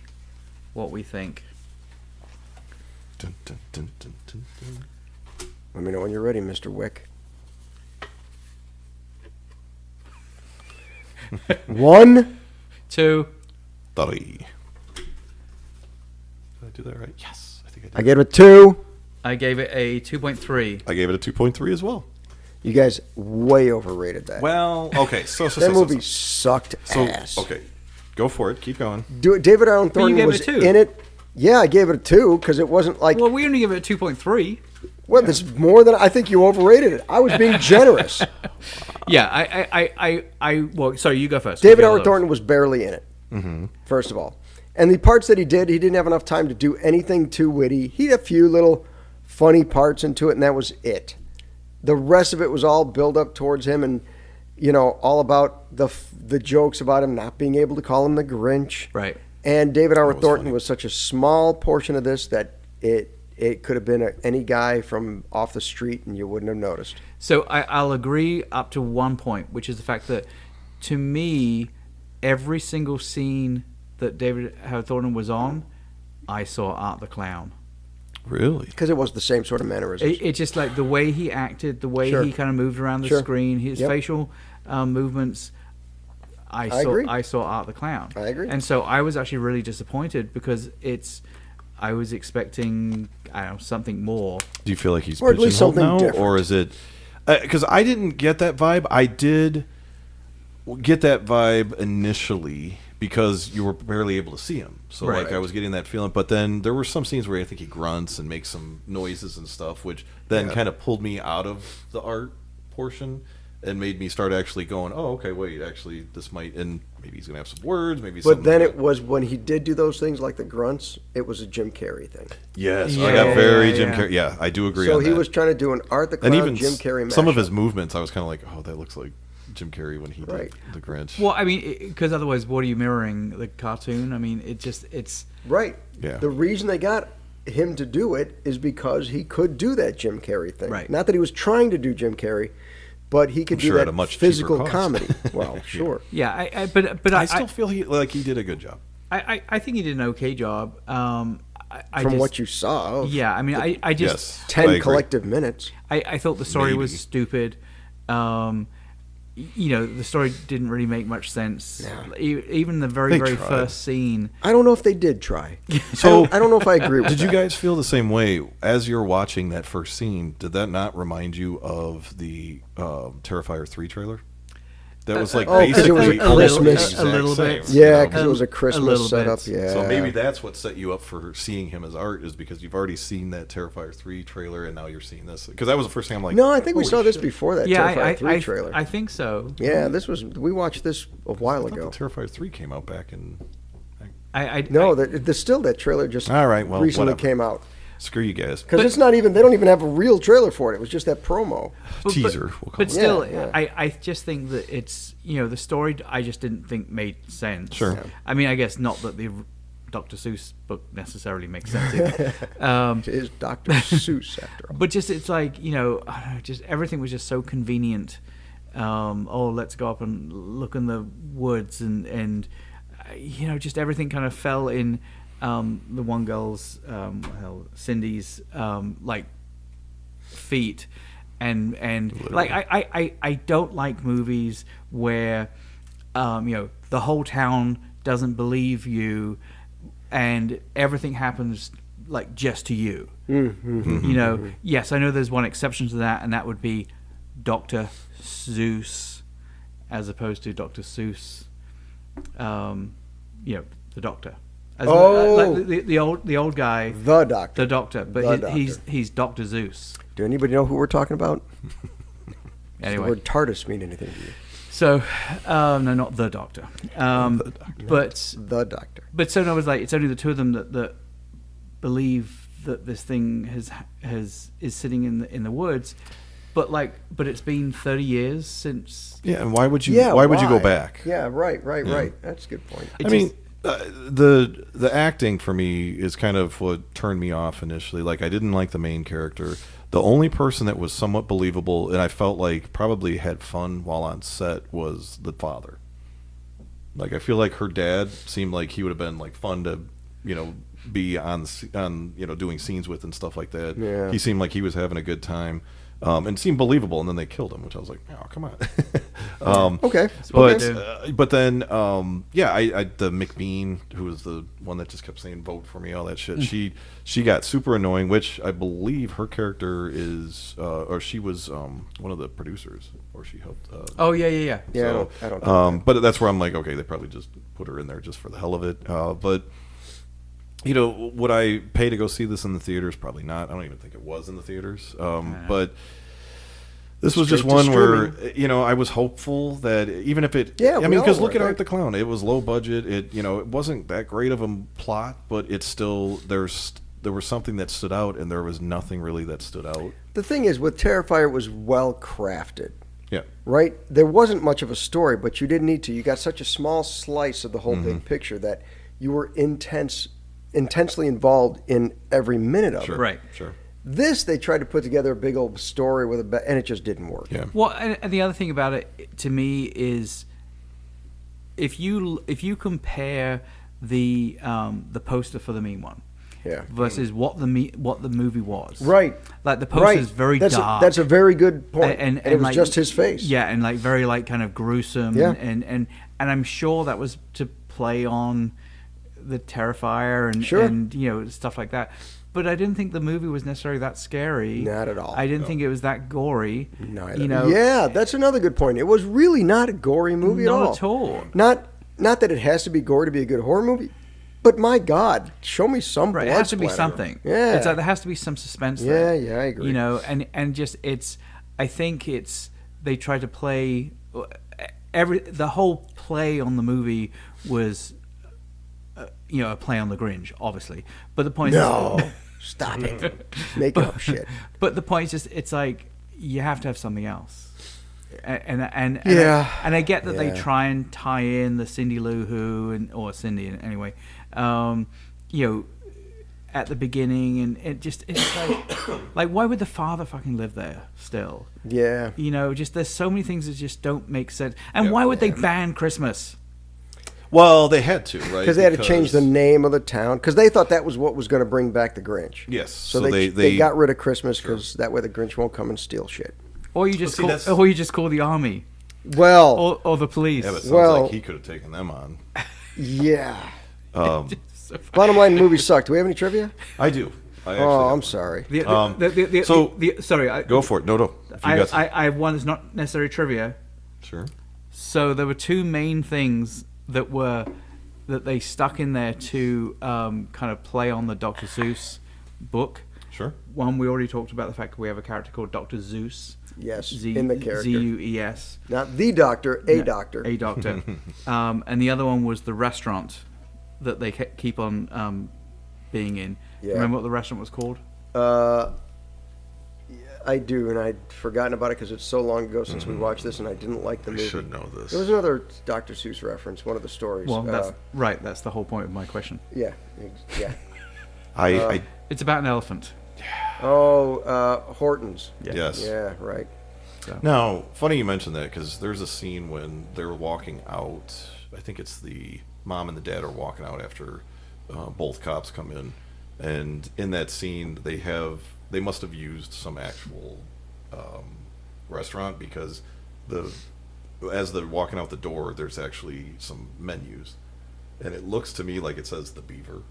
what we think. Dun, dun, dun, dun, dun, dun. Let me know when you're ready, Mr. Wick. 1, 2. 3. Did I do that right? Yes, I think I did. I gave it 2. I gave it a 2.3. I gave it a 2.3 as well. You guys way overrated that. Well, okay. that movie sucked So, ass. okay. Go for it. Keep going. David Howard But you Thornton gave was it a 2. in it. Yeah, I gave it a 2 because it wasn't like, Well, we only give it a 2.3. well, this is more than, I think you overrated it. I was being generous. Yeah, well, sorry, you go first. David You go Howard first. Thornton was barely in it, first of all. And the parts that he didn't have enough time to do anything too witty. He had a few little funny parts into it, and that was it. The rest of it was all build up towards him and, all about the jokes about him not being able to call him the Grinch. Right. And David Howard was Thornton funny. was such a small portion of this that it could have been any guy from off the street and you wouldn't have noticed. So I'll agree up to one point, which is the fact that, to me, every single scene that David Howard Thornton was on, I saw Art the Clown. Really? Because it was the same sort of mannerisms. It's just like the way he acted, the way Sure. he kind of moved around the Sure. screen, his Yep. facial movements. I agree. saw Art the Clown. I agree. And so I was actually really disappointed because I was expecting, I don't know, something more. Do you feel like he's Or at least pigeonholed something now, different. or is it? Because I didn't get that vibe. I did get that vibe initially because you were barely able to see him. So Right. like I was getting that feeling, but then there were some scenes where I think he grunts and makes some noises and stuff, which then kind of pulled me out of the art portion and made me start actually going, oh, okay, wait, actually this might, and maybe he's gonna have some words, maybe. But then something it was when he did do those things like the grunts, it was a Jim Carrey thing. Yes, Yeah, I got very yeah, Jim yeah. Carrey. Yeah, I do agree So on he that. was trying to do an Art the Clown, and even Jim Carrey some of mashup. his movements, I was kind of like, oh, that looks like Jim Carrey when he Right. did the Grinch. Well, I mean, because otherwise, what are you mirroring? The cartoon? I mean, it's Right. Yeah. The reason they got him to do it is because he could do that Jim Carrey thing. Right. Not that he was trying to do Jim Carrey, but he could I'm do sure at that a much cheaper physical cost. comedy. Well, sure. yeah. But I still feel like he did a good job. I think he did an okay job. I From just, what you saw of yeah, I mean, I just Yes, 10 I agree. collective minutes. I thought the story was Maybe. stupid. The story didn't really make much sense. No. Even the very They very tried. first scene. I don't know if they did try. So- I don't know if I agree with Did you that. guys feel the same way as you're watching that first scene? Did that not remind you of the Terrifier 3 trailer? That was like Oh, 'cause it was basically a Christmas- the a little exact bit. same, Yeah, you know? because it was a A Christmas little setup. bit. Yeah. So maybe that's what set you up for seeing him as art, is because you've already seen that Terrifier 3 trailer and now you're seeing this. Because that was the first thing I'm like, No, I think we holy saw this shit. before that Yeah, Terrifier 3 I trailer. I think so. Yeah, we watched this a while I thought ago. the Terrifier 3 came out back in. No, there's still that trailer just All right, well, recently whatever. came out. Screw you guys. Because it's not even, they don't even have a real trailer for it. It was just that promo. Teaser, we'll call But it. still, Yeah. I just think that it's the story I just didn't think made sense. Sure. Yeah. I mean, I guess not that the Dr. Seuss book necessarily makes sense either. It is Dr. Seuss after all. But just it's like, you know, I don't know, just everything was just so convenient. Let's go up and look in the woods, and you know, just everything kind of fell in the one girl's, Cindy's, like feet, and like I don't like movies where you know, the whole town doesn't believe you, and everything happens like just to you. Mm-hmm. You know, yes, I know there's one exception to that, and that would be Dr. Seuss, as opposed to Dr. Seuss. You know, the Doctor. Like the old guy. The Doctor. The Doctor, but he's Dr. Zeus. Do anybody know who we're talking about? Anyway, does the word TARDIS mean anything to you? So, no, not the Doctor. But The Doctor. But so no, it's like it's only the two of them that believe that this thing is sitting in the woods. But it's been 30 years since. Yeah, and why would you go back? Yeah, right. That's a good point. I mean, the acting for me is kind of what turned me off initially. Like, I didn't like the main character. The only person that was somewhat believable, and I felt like probably had fun while on set, was the father. Like, I feel like her dad seemed like he would have been like fun to, you know, be on you know, doing scenes with and stuff like that. Yeah. He seemed like he was having a good time. And seemed believable, and then they killed him, which I was like, "Oh, come on." Okay, but then, the McBean, who was the one that just kept saying "vote for me," all that shit. She got super annoying, which I believe her character is, or she was one of the producers, or she helped. Yeah. So, I don't. But that's where I'm like, okay, they probably just put her in there just for the hell of it. But you know, would I pay to go see this in the theaters? Probably not. I don't even think it was in the theaters. But this was just one where, you know, I was hopeful that even if it, I mean, because look at Art the Clown. It was low budget. It wasn't that great of a plot, but it's still there was something that stood out, and there was nothing really that stood out. The thing is, with Terrifier, it was well crafted. Yeah. Right? There wasn't much of a story, but you didn't need to. You got such a small slice of the whole big picture that you were intensely involved in every minute of it. Right. Sure. This, they tried to put together a big old story with and it just didn't work. Yeah. Well, and the other thing about it to me is, if you compare the poster for the Mean One, versus what the movie was, right? Like the poster is very dark. That's a very good point. And it was like, just his face. Yeah, and like very like kind of gruesome. Yeah. And I'm sure that was to play on the Terrifier and you know, stuff like that. But I didn't think the movie was necessarily that scary. Not at all. I didn't think it was that gory. No, you know. Yeah, that's another good point. It was really not a gory movie Not at all. Not that it has to be gory to be a good horror movie, but my God, show me some blood. Right, it has to be splatter. something. Yeah, it's like there has to be some suspense there. Yeah, I agree. You know, and just I think they tried to play the whole play on the movie was. You know, a play on the Grinch, obviously. But the point is... Stop it. Make up shit. But the point is just, it's like, you have to have something else. And I get that they try and tie in the Cindy Lou Who, or Cindy anyway, you know, at the beginning, and it's like why would the father fucking live there still? Yeah. You know, just there's so many things that just don't make sense. And why would they ban Christmas? Well, they had to, right? Because they had to change the name of the town, because they thought that was what was going to bring back the Grinch. Yes. So they got rid of Christmas because that way the Grinch won't come and steal shit. Or you just call the army. Well, or the police. Yeah, but it sounds like he could have taken them on. Yeah. So Bottom line, the movie sucked. Do we have any trivia? I do. I'm sorry. Sorry. Go for it. No. I have one that's not necessarily trivia. Sure. So there were two main things that they stuck in there to kind of play on the Dr. Seuss book. Sure. One, we already talked about the fact that we have a character called Dr. Zeus. Yes, in the character. Zeus. Not the doctor, a doctor. A doctor. And the other one was the restaurant that they keep on being in. Yeah. Remember what the restaurant was called? I do, and I'd forgotten about it because it's so long ago since we watched this, and I didn't like the I movie. should know this. There was another Dr. Seuss reference, one of the stories. Well, that's right. That's the whole point of my question. Yeah. I It's about an elephant. Hortons. yes. Yeah, right. So. Now, funny you mentioned that because there's a scene when they're walking out. I think it's the mom and the dad are walking out after both cops come in, and in that scene they must have used some actual restaurant because as they're walking out the door, there's actually some menus, and it looks to me like it says the Beaver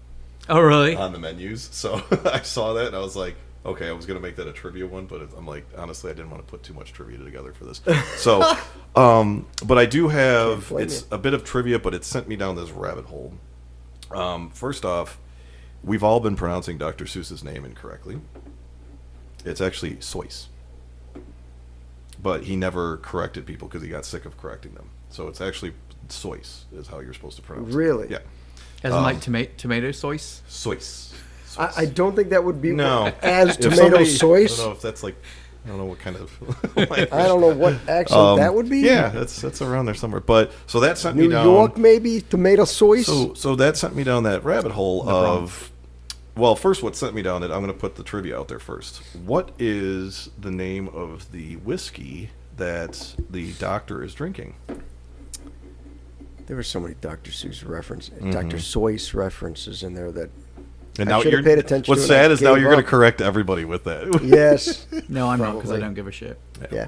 Oh, really? on the menus. So I saw that and I was like, okay, I was going to make that a trivia one, but I'm like, honestly, I didn't want to put too much trivia together for this. So, but I do have, it's a bit of trivia, but it sent me down this rabbit hole. First off, we've all been pronouncing Dr. Seuss's name incorrectly. It's actually Seuss. But he never corrected people because he got sick of correcting them. So it's actually Seuss is how you're supposed to pronounce it. Really? Yeah. As in like tomato sauce? Seuss. I don't think that would be No. as If tomato somebody- sauce. I don't know if that's like, I don't know what kind of. I don't know what accent that would be. Yeah, that's around there somewhere. But so that sent New me down. York, maybe tomato sauce. So that sent me down that rabbit hole of. Well, first, what sent me down it, I'm going to put the trivia out there first. What is the name of the whiskey that the doctor is drinking? There were so many Dr. Seuss references, Dr. Seuss references in there that And I now should you're have paid attention. What's to it, sad I is now gave you're going up. to correct everybody with that. Yes. No, I'm not because I Probably. don't give a shit. Yeah.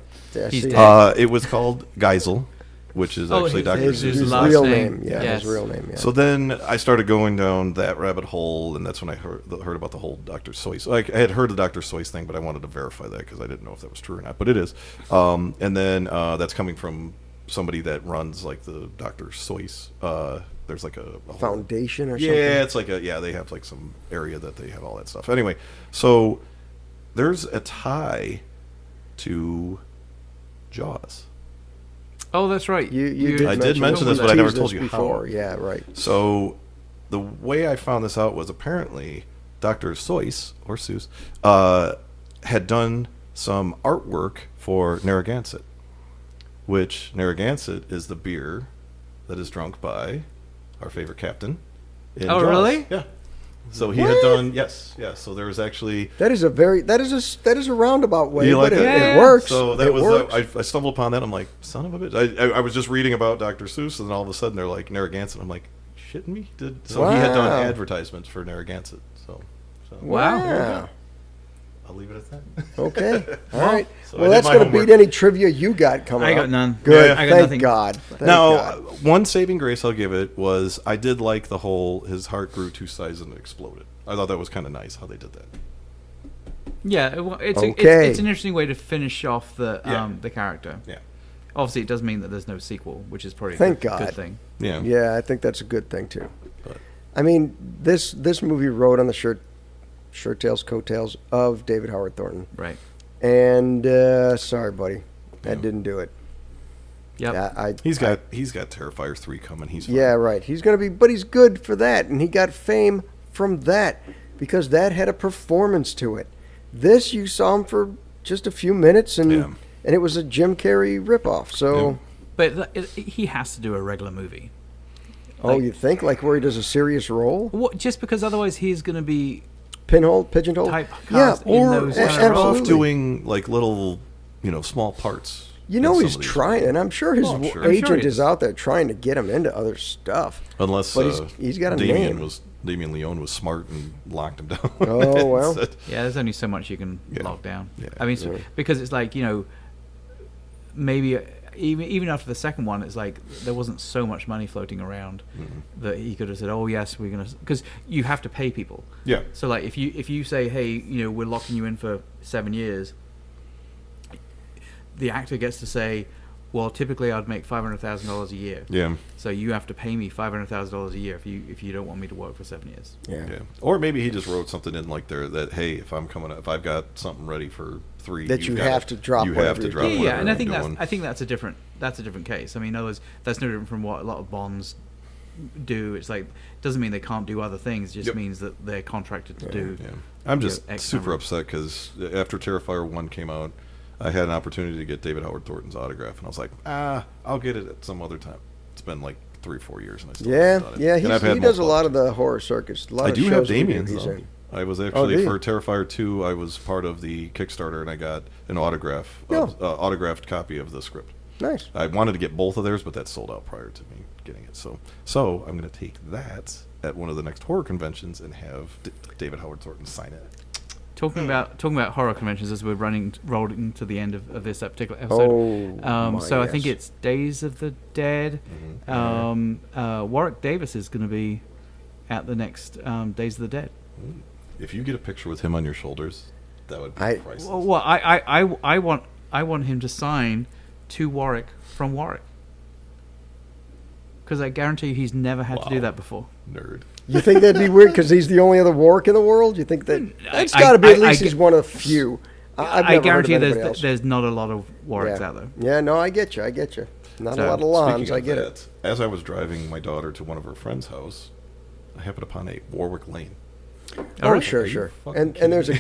He's see. dead. It was called Geisel, which is actually Dr. His Seuss's last real name. name. Yeah, Yes. his real name. Yeah. So then I started going down that rabbit hole, and that's when I heard about the whole Dr. Seuss. Like I had heard the Dr. Seuss thing, but I wanted to verify that because I didn't know if that was true or not. But it is. And then that's coming from somebody that runs like the Dr. Seuss. There's like a whole Foundation or something. Yeah, it's like they have like some area that they have all that stuff. Anyway, so there's a tie to Jaws. Oh, that's right. You I did mention this, but I never teased told this you before. how. Yeah, right. So the way I found this out was apparently Dr. Seuss, or Seuss, had done some artwork for Narragansett, which Narragansett is the beer that is drunk by our favorite captain. In Oh, Jaws. really? Yeah. So he had done, yes. So there was actually. That is a roundabout way, You like but that? it works. So that it was works. I stumbled upon that. I'm like, son of a bitch. I was just reading about Dr. Seuss, and all of a sudden they're like Narragansett. I'm like, shitting me? So he had done Wow. advertisements for Narragansett. So Wow. I'll leave it at that. Okay. All right. So I Well, did that's my going to homework. beat any trivia you got coming I up. got none. Good. Yeah. I got Thank nothing. God. Thank Now, God. one saving grace I'll give it was I did like the whole his heart grew two sizes and it exploded. I thought that was kind of nice how they did that. Yeah, well, it's Okay. it's an interesting way to finish off the Yeah. the character. Yeah. Obviously, it does mean that there's no sequel, which is probably a Thank good, God. good thing. Yeah. Yeah, I think that's a good thing too. But I mean, this movie rode on the shirt tails, coattails of David Howard Thornton. Right. And sorry, buddy, that Yeah. didn't do it. Yep. Yeah, he's got Terrifier 3 coming. He's fine. Yeah, right. He's gonna be, but he's good for that, and he got fame from that because that had a performance to it. This you saw him for just a few minutes, and Yeah. it was a Jim Carrey ripoff. So, But he has to do a regular movie. oh, you think like where he does a serious role, What? Just because otherwise he's going to be pigeonhole, typecast yeah, in or those Or kind start of off absolutely. doing like little, small parts. You know in he's some of these trying, movies. and I'm sure his Oh, I'm sure. I'm agent sure he is is. out there trying to get him into other stuff. Unless But he's got a name. Damien Leone was smart and locked him down. Oh, well. So- Yeah, there's only so much you can Yeah. lock down. Yeah. I mean, Yeah. because it's like, maybe even after the second one, it's like there wasn't so much money floating around that he could have said, "Oh yes, we're gonna," because you have to pay people. Yeah. So like if you say, "Hey, we're locking you in for 7 years," the actor gets to say, "Well, typically I'd make $500,000 a year. Yeah. So you have to pay me $500,000 a year if you don't want me to work for 7 years." Yeah. Yeah. Or maybe he just wrote something in like there that, hey, if I've got something ready for 3, That you've you gotta- have to drop You whatever have to you're drop doing. Yeah, whatever and I you're think doing. that's a different case. I mean, in other words, that's no different from what a lot of Bond's do. It's like doesn't mean they can't do other things. It just Yep. means that they're contracted to do. Yeah. I'm just X super number. upset because after Terrifier 1 came out, I had an opportunity to get David Howard Thornton's autograph, and I was like, I'll get it at some other time. It's been like 3 or 4 years, and I still haven't done it. Yeah, And I've had he does a multiple lot of the horror circus. A lot I of do shows have we do, Damien's, he's though. in. I was do actually, you? for Terrifier 2, I was part of the Kickstarter, and I got an autographed copy of the script. Nice. I wanted to get both of theirs, but that sold out prior to me getting it. So I'm going to take that at one of the next horror conventions and have David Howard Thornton sign it. Talking about horror conventions as we're rolling to the end of this particular episode. So I think it's Days of the Dead. Warwick Davis is going to be at the next Days of the Dead. If you get a picture with him on your shoulders, that would be priceless. Well, I want him to sign to Warwick from Warwick, because I guarantee you he's never had to do that before. Nerd. You think that'd be weird because he's the only other Warwick in the world? You think that's got to be at least he's one of the few. I've I never guarantee heard of anybody else. there's not a lot of Warwicks Yeah. out there. Yeah, no, I get you. Not a lot of lawns, I get it. As I was driving my daughter to one of her friend's house, I happened upon a Warwick Lane. Oh, sure. Are you fucking And kidding there's a me?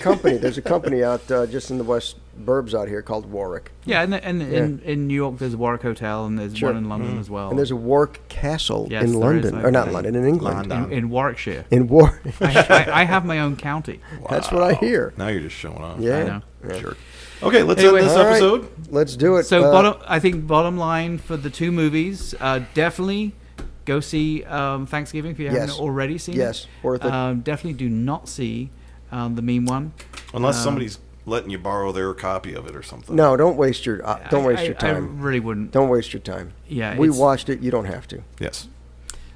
company out just in the West Burbs out here called Warwick. Yeah, and in New York there's a Warwick Hotel, and there's one in London as well. And there's a Warwick Castle Yes, in there London, is. or not London, in England. in Warwickshire. In Warwick. I have my own county. That's what I hear. Now you're just showing off. Yeah. I know. Yeah. Jerk. Okay, let's Anyway. end this All right. episode. Let's do it. So I think bottom line for the two movies, definitely go see Thanksgiving if you haven't Yes. already seen Yes, it. worth it. Definitely do not see the Mean One. Unless somebody's letting you borrow their copy of it or something. No, don't waste your I time. really wouldn't. Don't waste your time. Yeah, we it's- watched it. You don't have to. Yes.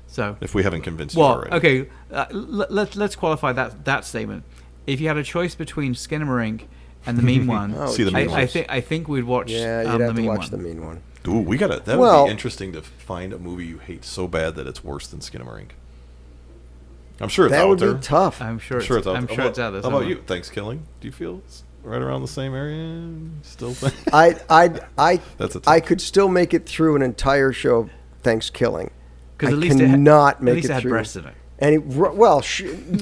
So If we haven't convinced you well, already. okay. Let's qualify that statement. If you had a choice between Skinamarink and the Mean One, Oh, See the Mean I Ones. think we'd watch. Yeah, you'd the have to Mean watch One. the Mean One. Ooh, that Well- would be interesting to find a movie you hate so bad that it's worse than Skinamarink. I'm sure it's That out would there. be tough. I'm sure. I'm sure it's out I'm there. sure it's out there. How about somewhere. you? Thanksgiving? Do you feel it's right around the same area? Still think? I That's a tough. could still make it through an entire show of Thanksgiving. Because I at least cannot at make least it it had through. breasts in it.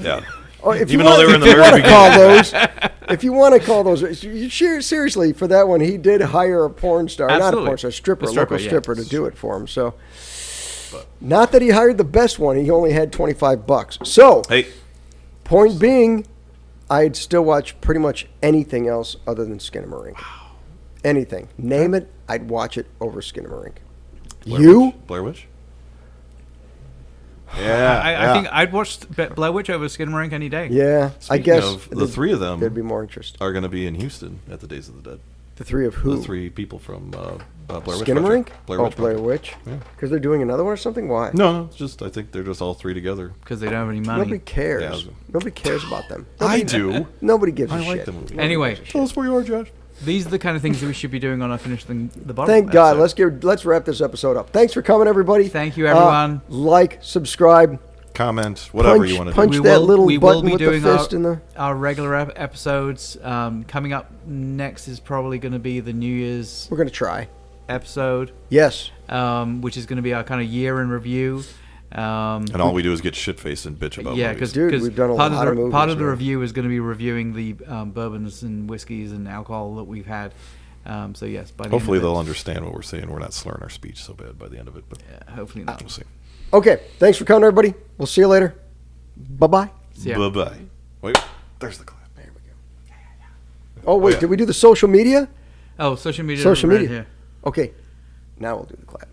Yeah. Or if Even you though they were in the very want to call those, if you want to call those, seriously, for that one, he did hire a porn star, not a Absolutely. porn star, a local yeah. stripper to do it for him. So, not that he hired the best one, he only had $25. So, Hey, point being, I'd still watch pretty much anything else other than Skinamarink. Anything, name it, I'd watch it over Skinamarink. Blair Witch? Yeah. I think I'd watch Blair Witch over Skinamarink any day. Yeah, I Speaking guess of, the three of them there'd be more interest. are going to be in Houston at the Days of the Dead. The three of who? The three people from Blair Witch. Skinamarink? Project. Blair Oh, Witch. Blair Project. Witch. Yeah. Because they're doing another one or something. Why? No, it's just I think they're just all three together. Because they don't have any money. Nobody cares. Yeah. Nobody cares about them. I do. Nobody gives a I shit. like the movie. Nobody Anyway. gives a shit. Tell us where you are, Josh. These are the kind of things that we should be doing on our Finish the Bottle. Thank God. episode. Let's wrap this episode up. Thanks for coming, everybody. Thank you, everyone. Like, subscribe, Comment, whatever punch, you want to punch do. that little we will button be with the doing fist in the. our regular episodes. Coming up next is probably going to be the New Year's We're gonna try. episode, Yes. which is going to be our kind of year in review. And all we do is get shit-faced and bitch about Yeah, movies. because Dude, we've done a part lot of of the movies, part of the man. review is going to be reviewing the bourbons and whiskeys and alcohol that we've had. So yes, by the Hopefully end of they'll understand what we're saying. We're not slurring our speech so bad by the end of it, but hopefully not. we'll see. Okay. Thanks for coming, everybody. We'll see you later. Bye bye. See ya. Bye-bye. Wait, there's the clap. There we go. Oh wait, yeah. did we do the social media? Oh, social media. Social right media. here. Okay. Now we'll do the clap.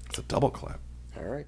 It's a double clap. All right.